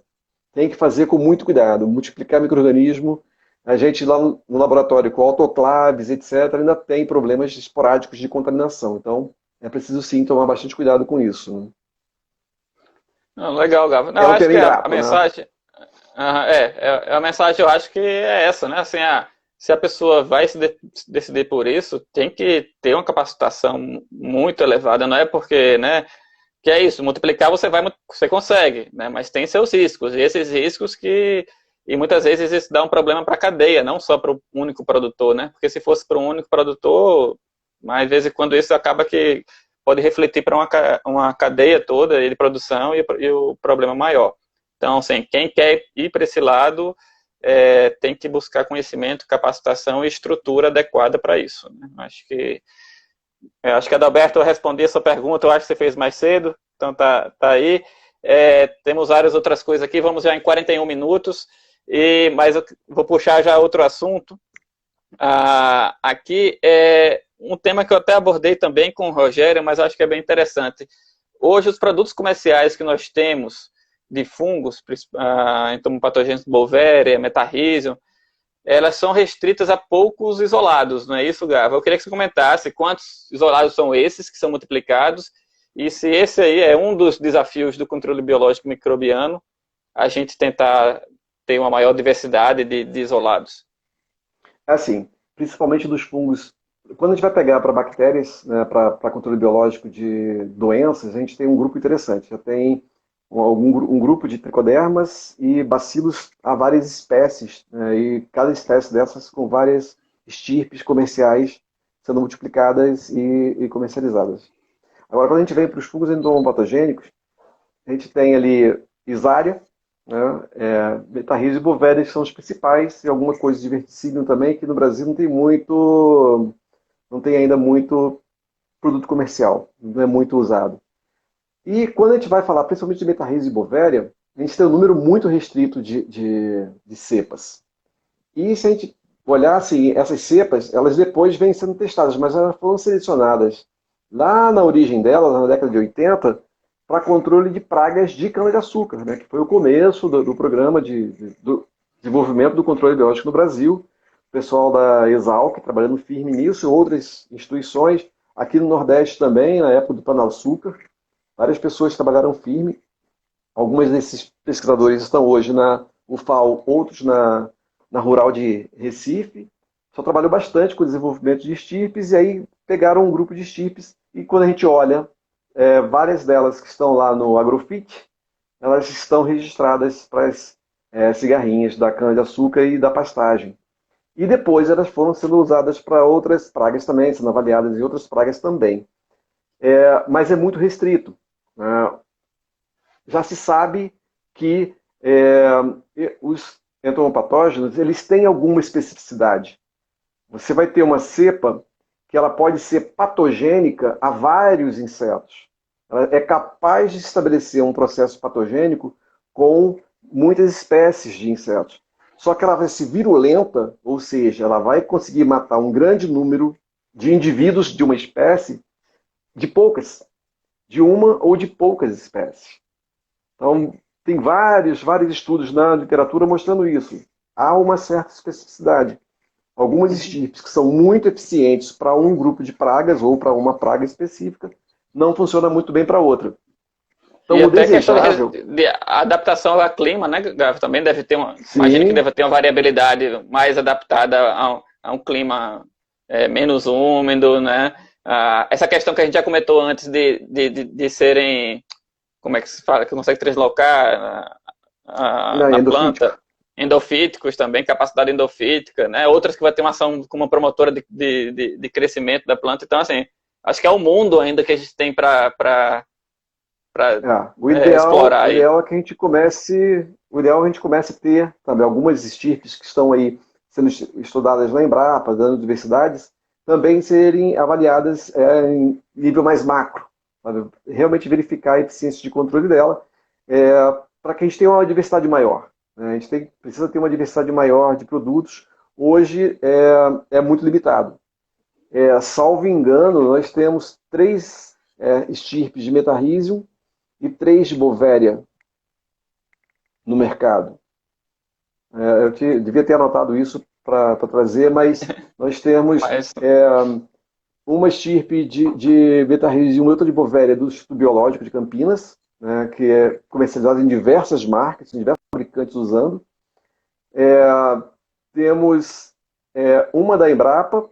tem que fazer com muito cuidado, multiplicar micro-organismo. A gente lá no laboratório com autoclaves, etc., ainda tem problemas esporádicos de contaminação. Então, é preciso sim tomar bastante cuidado com isso, né? Não, legal, Gava. Não, É eu um acho tema que a ingrato, né? mensagem. A mensagem eu acho que é essa, né? Assim, se a pessoa vai decidir por isso, tem que ter uma capacitação muito elevada, não é porque, né? Que é isso, multiplicar você consegue, né? Mas tem seus riscos, e esses riscos e muitas vezes isso dá um problema para a cadeia, não só para o único produtor, né? Porque se fosse para um único produtor, às vezes quando isso acaba que pode refletir para uma cadeia toda de produção e o problema maior. Então, assim, quem quer ir para esse lado tem que buscar conhecimento, capacitação e estrutura adequada para isso, né? Acho que, Adalberto, eu respondi essa pergunta, eu acho que você fez mais cedo, então tá aí. Temos várias outras coisas aqui, vamos já em 41 minutos, mas eu vou puxar já outro assunto. Aqui é um tema que eu até abordei também com o Rogério, mas acho que é bem interessante. Hoje, os produtos comerciais que nós temos de fungos, entomopatogênicos Beauveria, Metarrhizium, elas são restritas a poucos isolados, não é isso, Gava? Eu queria que você comentasse quantos isolados são esses que são multiplicados e se esse aí é um dos desafios do controle biológico microbiano, a gente tentar ter uma maior diversidade de isolados. É assim, principalmente dos fungos. Quando a gente vai pegar para bactérias, né, para controle biológico de doenças, a gente tem um grupo interessante. Já tem um grupo de tricodermas e bacilos a várias espécies, né, e cada espécie dessas com várias estirpes comerciais sendo multiplicadas e comercializadas. Agora, quando a gente vem para os fungos entomopatogênicos, a gente tem ali Isária, né, Metarrhizium e Beauveria são os principais, e alguma coisa de verticílio também, que no Brasil não tem ainda muito produto comercial, não é muito usado. E quando a gente vai falar principalmente de Metarrhizium e Beauveria, a gente tem um número muito restrito de cepas. E se a gente olhar assim, essas cepas, elas depois vêm sendo testadas, mas elas foram selecionadas lá na origem delas, na década de 80, para controle de pragas de cana-de-açúcar, né, que foi o começo do programa do desenvolvimento do controle biológico no Brasil. O pessoal da Exalc trabalhando firme nisso, e outras instituições, aqui no Nordeste também, na época do Panaçúcar, várias pessoas trabalharam firme. Alguns desses pesquisadores estão hoje na UFAL, outros na Rural de Recife. Só trabalhou bastante com o desenvolvimento de estirpes, e aí pegaram um grupo de estirpes, e quando a gente olha, várias delas que estão lá no Agrofit, elas estão registradas para as cigarrinhas da cana-de-açúcar e da pastagem. E depois elas foram sendo usadas para outras pragas também, sendo avaliadas em outras pragas também. Mas é muito restrito. Já se sabe que os entomopatógenos, eles têm alguma especificidade. Você vai ter uma cepa que ela pode ser patogênica a vários insetos. Ela é capaz de estabelecer um processo patogênico com muitas espécies de insetos. Só que ela vai ser virulenta, ou seja, ela vai conseguir matar um grande número de indivíduos de uma espécie, de poucas, de uma ou de poucas espécies. Então, tem vários estudos na literatura mostrando isso. Há uma certa especificidade. Algumas estirpes que são muito eficientes para um grupo de pragas ou para uma praga específica, não funciona muito bem para outra. Então, e o até desejável... questão de adaptação ao clima, né, Gav? Também deve ter imagino que Sim, deve ter uma variabilidade mais adaptada a um clima menos úmido, né? Essa questão que a gente já comentou antes de serem, como é que se fala, que consegue translocar na endofítico. planta, endofíticos também, capacidade endofítica, né? Outras que vai ter uma ação como promotora de crescimento da planta. Então, assim, acho que é o mundo ainda que a gente tem para O explorar aí. ideal é que a gente comece a ter também algumas estirpes que estão aí sendo estudadas na Embrapa, dando diversidades, também serem avaliadas em nível mais macro, para realmente verificar a eficiência de controle dela, para que a gente tenha uma diversidade maior. Né? A gente precisa ter uma diversidade maior de produtos. Hoje é muito limitado. Salvo engano, nós temos 3 estirpes de Metarrhizium e 3 de Beauveria. no mercado. Devia ter anotado isso para trazer, mas nós temos Mas, uma estirpe de betarrís e uma outra de bovéria do Instituto Biológico de Campinas, né, que é comercializada em diversas marcas, em diversos fabricantes usando. Temos uma da Embrapa,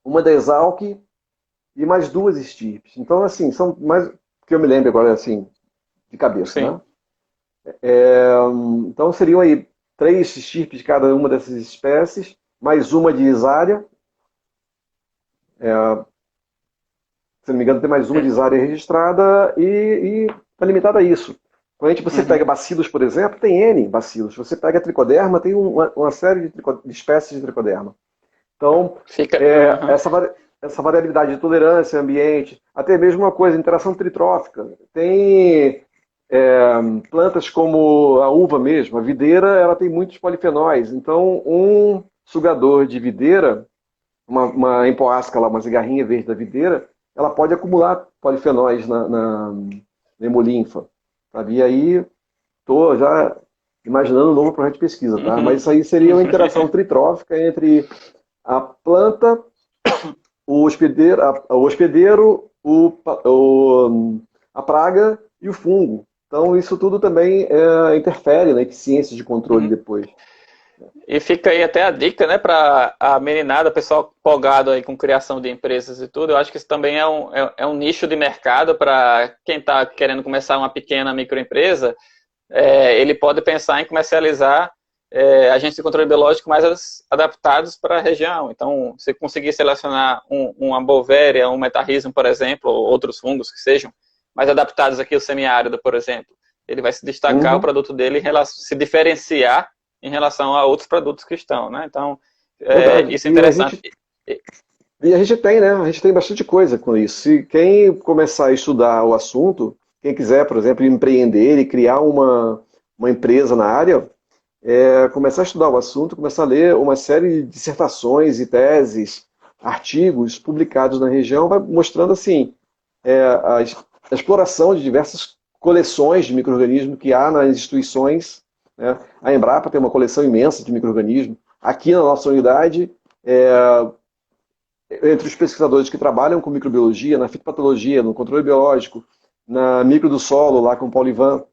uma da Exalc e mais duas estirpes. Então, assim, são mais que eu me lembro agora, assim, de cabeça, sim. né? Então, seriam aí 3 estirpes de cada uma dessas espécies, mais uma de Isária. Se não me engano, tem mais uma de Isária registrada e está limitada a isso. Quando você pega bacilos, por exemplo, tem N bacilos. Se você pega tricoderma, tem uma série de espécies de tricoderma. Então, Fica. essa variabilidade de tolerância, ambiente, até mesmo uma coisa, interação tritrófica. Tem plantas como a uva mesmo, a videira, ela tem muitos polifenóis. Então, um sugador de videira, uma empoasca lá, uma cigarrinha verde da videira, ela pode acumular polifenóis na hemolinfa. Sabe? E aí, estou já imaginando um novo projeto de pesquisa, tá? Mas isso aí seria uma interação tritrófica entre a planta, o hospedeiro, a praga e o fungo. Então, isso tudo também interfere na eficiência de controle Uhum. depois. E fica aí até a dica, né, para a meninada, pessoal empolgado aí com criação de empresas e tudo. Eu acho que isso também é um nicho de mercado para quem está querendo começar uma pequena microempresa. Ele pode pensar em comercializar agentes de controle biológico mais adaptados para a região. Então, se conseguir selecionar uma bovéria, um metarrhizium, por exemplo, ou outros fungos que sejam mais adaptados aqui ao semiárido, por exemplo, ele vai se destacar, o produto dele se diferenciar em relação a outros produtos que estão, né? Então, isso é interessante. E a gente tem, né? A gente tem bastante coisa com isso. Se quem começar a estudar o assunto, quem quiser, por exemplo, empreender e criar uma empresa na área, começar a estudar o assunto, começar a ler uma série de dissertações e teses, artigos publicados na região, vai mostrando assim a exploração de diversas coleções de micro-organismos que há nas instituições, né? A Embrapa tem uma coleção imensa de micro-organismos. Aqui na nossa unidade, entre os pesquisadores que trabalham com microbiologia, na fitopatologia, no controle biológico, na micro do solo, lá com o Paulo Ivan,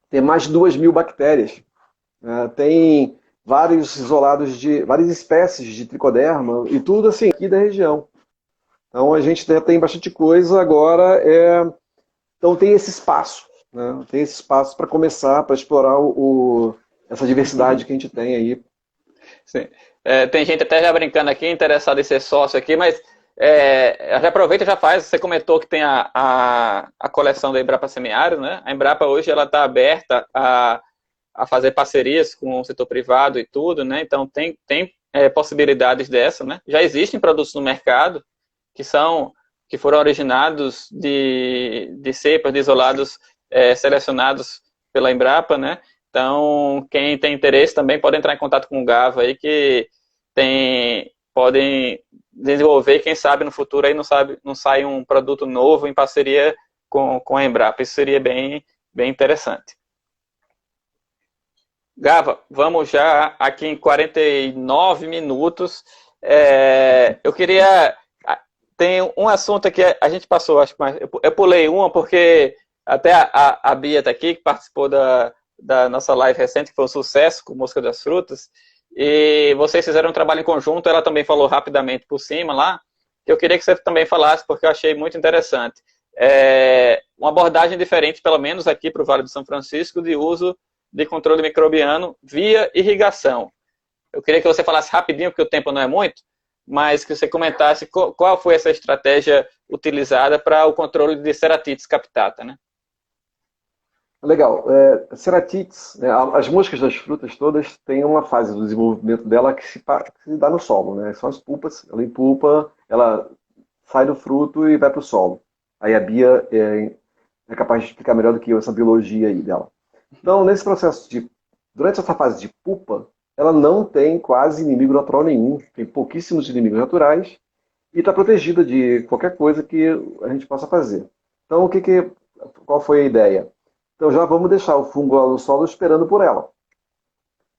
tem mais de 2.000 bactérias. Tem vários isolados de várias espécies de tricoderma e tudo assim aqui da região. Então a gente tem bastante coisa agora. Então tem esse espaço, né? Tem esse espaço para começar, para explorar essa diversidade que a gente tem aí. Sim. Tem gente até já brincando aqui, interessada em ser sócio aqui, mas já aproveita e já faz. Você comentou que tem a coleção da Embrapa Semiárido, né? A Embrapa hoje ela está aberta a fazer parcerias com o setor privado e tudo, né? Então tem possibilidades dessa, né? Já existem produtos no mercado que foram originados de cepas, de isolados selecionados pela Embrapa, né? Então, quem tem interesse também pode entrar em contato com o Gava aí, que podem desenvolver, quem sabe no futuro aí não sai um produto novo em parceria com a Embrapa. Isso seria bem, bem interessante. Gava, vamos já aqui em 49 minutos. Eu queria... Tem um assunto aqui, a gente passou, acho que eu pulei uma, porque até a Bia está aqui, que participou da nossa live recente, que foi um sucesso com Mosca das Frutas, e vocês fizeram um trabalho em conjunto, ela também falou rapidamente por cima lá, que eu queria que você também falasse, porque eu achei muito interessante. Uma abordagem diferente, pelo menos aqui para o Vale do São Francisco, de uso de controle microbiano via irrigação. Eu queria que você falasse rapidinho, porque o tempo não é muito, mas que você comentasse qual foi essa estratégia utilizada para o controle de Ceratites captata, né? Legal. Ceratites, né, as moscas das frutas todas têm uma fase do desenvolvimento dela que se dá no solo, né? São as pulpas, ela empulpa, ela sai do fruto e vai para o solo. Aí a Bia é capaz de explicar melhor do que eu essa biologia aí dela. Então, nesse processo durante essa fase de pupa, ela não tem quase inimigo natural nenhum, tem pouquíssimos inimigos naturais e está protegida de qualquer coisa que a gente possa fazer. Então, qual foi a ideia? Então já vamos deixar o fungo lá no solo esperando por ela.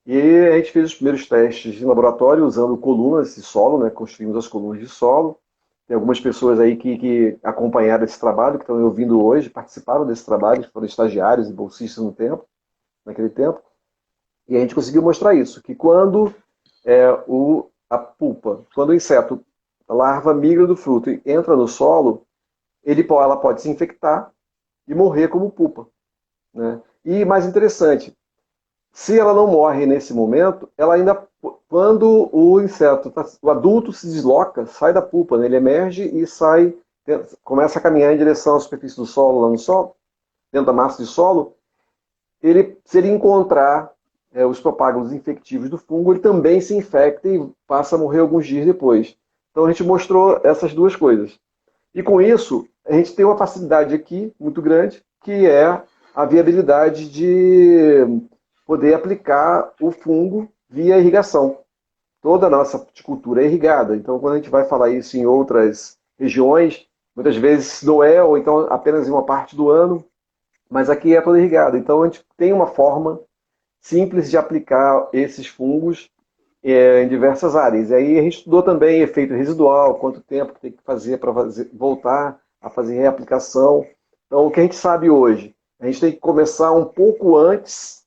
E a gente fez os primeiros testes em laboratório usando colunas de solo, né? Construímos as colunas de solo. Tem algumas pessoas aí que acompanharam esse trabalho, que estão me ouvindo hoje, participaram desse trabalho, foram estagiários e bolsistas naquele tempo. E a gente conseguiu mostrar isso, que quando a pulpa, quando o inseto, a larva migra do fruto e entra no solo, ela pode se infectar e morrer como pupa, né? E mais interessante, se ela não morre nesse momento, ela ainda, quando o inseto, o adulto se desloca, sai da pupa, né? Ele emerge e sai, começa a caminhar em direção à superfície do solo, lá no solo, dentro da massa de solo, se ele encontrar os propágulos infectivos do fungo, ele também se infecta e passa a morrer alguns dias depois. Então a gente mostrou essas duas coisas. E com isso, a gente tem uma facilidade aqui muito grande, que é a viabilidade de poder aplicar o fungo via irrigação. Toda a nossa cultura é irrigada. Então, quando a gente vai falar isso em outras regiões, muitas vezes não é, ou então apenas em uma parte do ano, mas aqui é toda irrigada. Então, a gente tem uma forma simples de aplicar esses fungos em diversas áreas. E aí a gente estudou também efeito residual, quanto tempo tem que fazer para voltar a fazer reaplicação. Então, o que a gente sabe hoje? A gente tem que começar um pouco antes,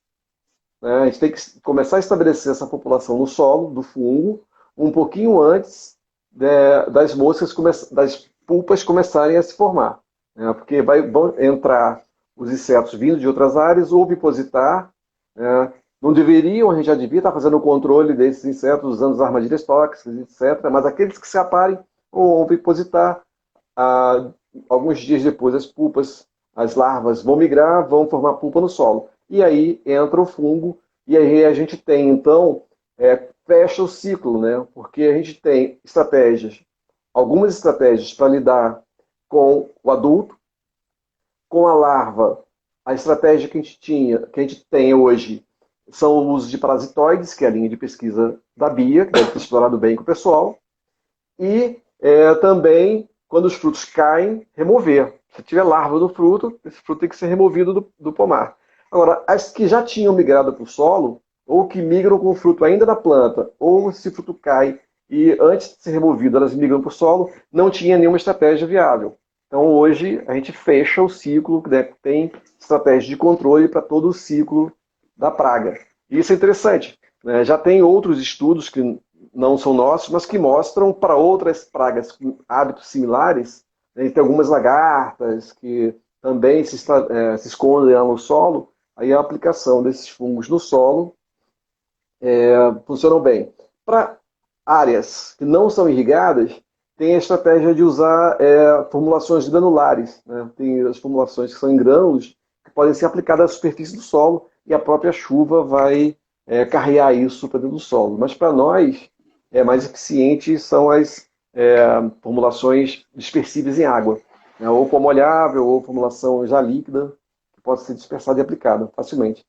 né? A gente tem que começar a estabelecer essa população no solo do fungo, um pouquinho antes das moscas, das pulpas começarem a se formar, né? Porque vão entrar os insetos vindo de outras áreas ou vipositar, né? Não deveriam, a gente já devia estar fazendo o controle desses insetos usando as armadilhas tóxicas, etc. Mas aqueles que se aparem ou vipositar, alguns dias depois as pulpas, as larvas vão migrar, vão formar pulpa no solo. E aí entra o fungo, e aí a gente tem, então, fecha o ciclo, né? Porque a gente tem algumas estratégias para lidar com o adulto, com a larva. A estratégia que a gente tem hoje são o uso de parasitoides, que é a linha de pesquisa da Bia, que deve ter explorado bem com o pessoal, e também, quando os frutos caem, remover. Se tiver larva do fruto, esse fruto tem que ser removido do pomar. Agora, as que já tinham migrado para o solo, ou que migram com o fruto ainda na planta, ou se o fruto cai e antes de ser removido elas migram para o solo, não tinha nenhuma estratégia viável. Então hoje a gente fecha o ciclo, né? Tem estratégia de controle para todo o ciclo da praga. E isso é interessante, né? Já tem outros estudos que não são nossos, mas que mostram para outras pragas com hábitos similares, né? Tem algumas lagartas que também se escondem lá no solo, aí a aplicação desses fungos no solo funcionam bem. Para áreas que não são irrigadas, tem a estratégia de usar formulações granulares, né? Tem as formulações que são em grânulos, que podem ser aplicadas à superfície do solo, e a própria chuva vai carrear isso para dentro do solo. Mas para nós, mais eficiente são as formulações dispersíveis em água, né? Ou com molhável, ou formulação já líquida, que pode ser dispersada e aplicada facilmente.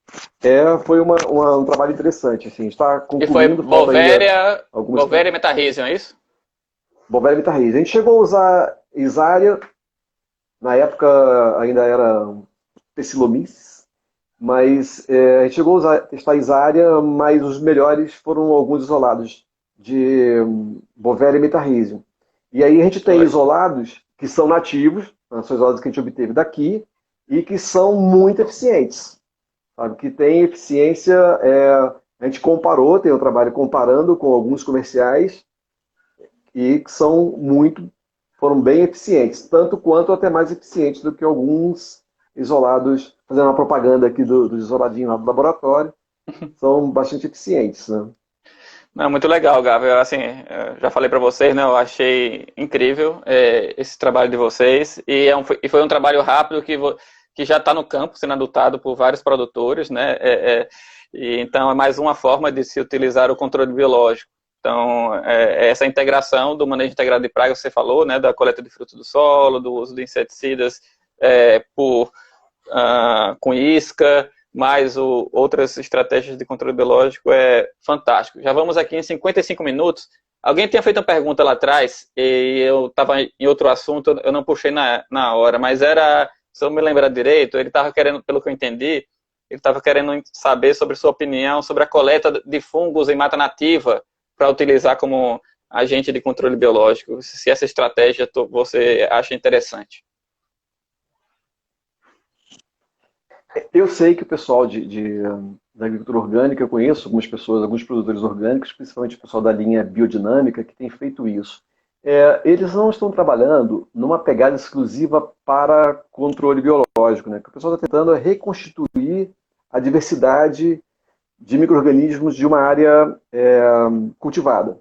Foi um trabalho interessante. Assim, está concluindo. E foi Bovéria metarrhizium, é isso? Bovéria metarrhizium. A gente chegou a usar Isaria, na época ainda era Pecilomyces, mas a gente chegou a testar Isaria, mas os melhores foram alguns isolados de Bovéria metarrhizium. E aí a gente tem isolados que são nativos, são isolados que a gente obteve daqui, e que são muito eficientes. Sabe? Que tem eficiência, a gente comparou, tem um trabalho comparando com alguns comerciais, e que foram bem eficientes, tanto quanto até mais eficientes do que alguns isolados, fazendo uma propaganda aqui do isoladinho lá do laboratório, são bastante eficientes, né? Não, muito legal, Gávea. Assim, já falei para vocês, né? Eu achei incrível esse trabalho de vocês, e foi um trabalho rápido que já está no campo, sendo adotado por vários produtores, né? Então é mais uma forma de se utilizar o controle biológico. Então, essa integração do manejo integrado de pragas, você falou, né, da coleta de frutos do solo, do uso de inseticidas com isca, mais outras estratégias de controle biológico, é fantástico. Já vamos aqui em 55 minutos. Alguém tinha feito uma pergunta lá atrás, e eu estava em outro assunto, eu não puxei na hora, mas era se eu me lembrar direito, ele estava querendo, pelo que eu entendi, ele estava querendo saber sobre sua opinião sobre a coleta de fungos em mata nativa para utilizar como agente de controle biológico. Se essa estratégia você acha interessante. Eu sei que o pessoal da agricultura orgânica, eu conheço algumas pessoas, alguns produtores orgânicos, principalmente o pessoal da linha biodinâmica, que tem feito isso. Eles não estão trabalhando numa pegada exclusiva para controle biológico, né? O que o pessoal está tentando é reconstituir a diversidade de micro-organismos de uma área cultivada.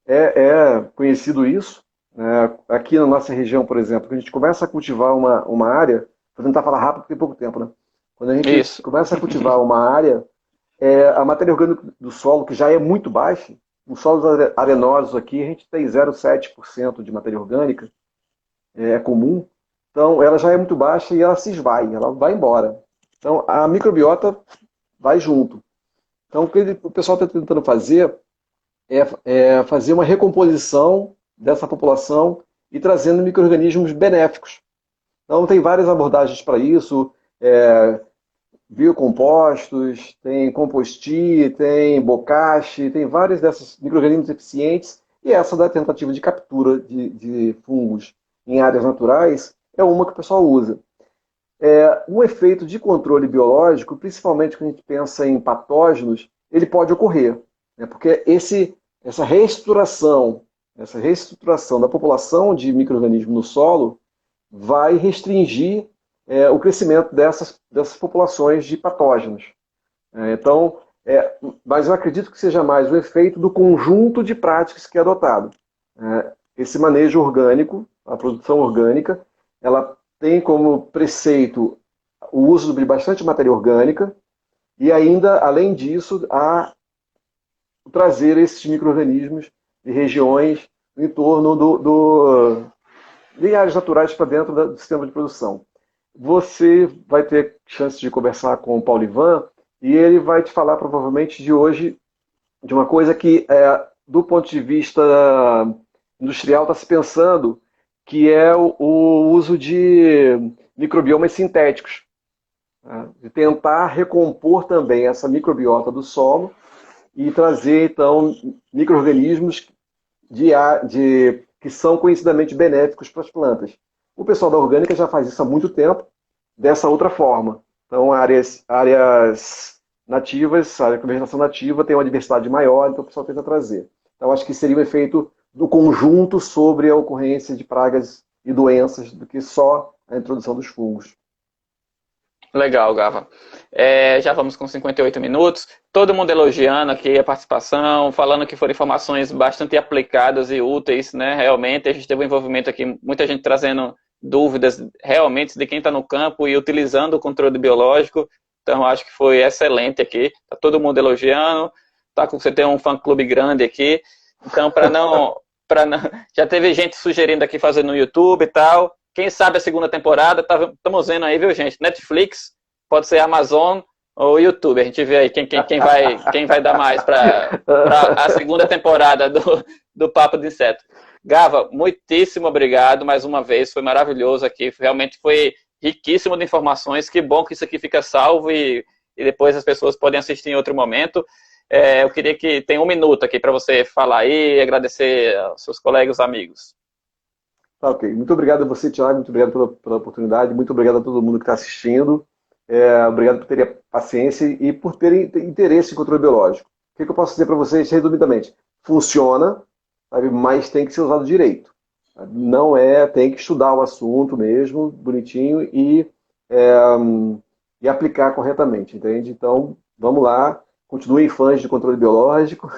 É conhecido isso, né? Aqui na nossa região, por exemplo, quando a gente começa a cultivar uma área, vou tentar falar rápido porque tem pouco tempo, né? Quando a gente começa a cultivar uma área, a matéria orgânica do solo, que já é muito baixa, os solos arenosos aqui, a gente tem 0,7% de matéria orgânica, é comum, então ela já é muito baixa e ela se esvai, ela vai embora. Então a microbiota vai junto. Então o que o pessoal está tentando fazer é fazer uma recomposição dessa população e trazendo micro-organismos benéficos. Então tem várias abordagens para isso, biocompostos, tem composti, tem bocashi, tem vários desses micro-organismos eficientes, e essa da tentativa de captura de fungos em áreas naturais é uma que o pessoal usa. Um efeito de controle biológico, principalmente quando a gente pensa em patógenos, ele pode ocorrer, né? Porque essa reestruturação da população de micro-organismos no solo vai restringir o crescimento dessas populações de patógenos. Mas eu acredito que seja mais o efeito do conjunto de práticas que é adotado. Esse manejo orgânico, a produção orgânica, ela tem como preceito o uso de bastante matéria orgânica e ainda, além disso, trazer esses micro-organismos de regiões no entorno de áreas naturais para dentro do sistema de produção. Você vai ter chance de conversar com o Paulo Ivan e ele vai te falar provavelmente de hoje de uma coisa que, do ponto de vista industrial, está se pensando, que é o uso de microbiomas sintéticos. De tentar recompor também essa microbiota do solo e trazer, então, micro-organismos que são conhecidamente benéficos para as plantas. O pessoal da orgânica já faz isso há muito tempo, dessa outra forma. Então, áreas nativas, a área com vegetação nativa tem uma diversidade maior, então o pessoal tenta trazer. Então, acho que seria um efeito do conjunto sobre a ocorrência de pragas e doenças do que só a introdução dos fungos. Legal, Gava. Já vamos com 58 minutos. Todo mundo elogiando aqui a participação, falando que foram informações bastante aplicadas e úteis, né? Realmente, a gente teve um envolvimento aqui, muita gente trazendo dúvidas realmente de quem está no campo e utilizando o controle biológico. Então, acho que foi excelente aqui. Está todo mundo elogiando. Você tem um fã-clube grande aqui. Então, já teve gente sugerindo aqui fazer no YouTube e tal. Quem sabe a segunda temporada, estamos vendo aí, viu, gente? Netflix, pode ser Amazon ou YouTube. A gente vê aí quem vai dar mais para a segunda temporada do Papo de Inseto. Gava, muitíssimo obrigado mais uma vez, foi maravilhoso aqui, realmente foi riquíssimo de informações, que bom que isso aqui fica salvo e depois as pessoas podem assistir em outro momento. Eu queria que tenha um minuto aqui para você falar aí e agradecer aos seus colegas e amigos. Tá, ok. Muito obrigado a você, Thiago, muito obrigado pela oportunidade, muito obrigado a todo mundo que está assistindo, obrigado por terem paciência e por terem interesse em controle biológico. O que eu posso dizer para vocês, resumidamente? Funciona, sabe, mas tem que ser usado direito. Não tem que estudar o assunto mesmo, bonitinho, e aplicar corretamente, entende? Então, vamos lá, continuem fãs de controle biológico,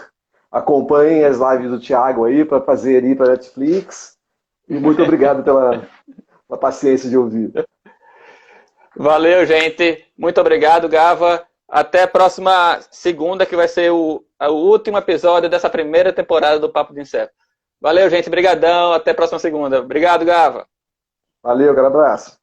acompanhem as lives do Thiago aí para fazer aí para Netflix. E muito obrigado pela paciência de ouvir. Valeu, gente. Muito obrigado, Gava. Até a próxima segunda, que vai ser o último episódio dessa primeira temporada do Papo de Inseto. Valeu, gente. Brigadão. Até a próxima segunda. Obrigado, Gava. Valeu, grande abraço.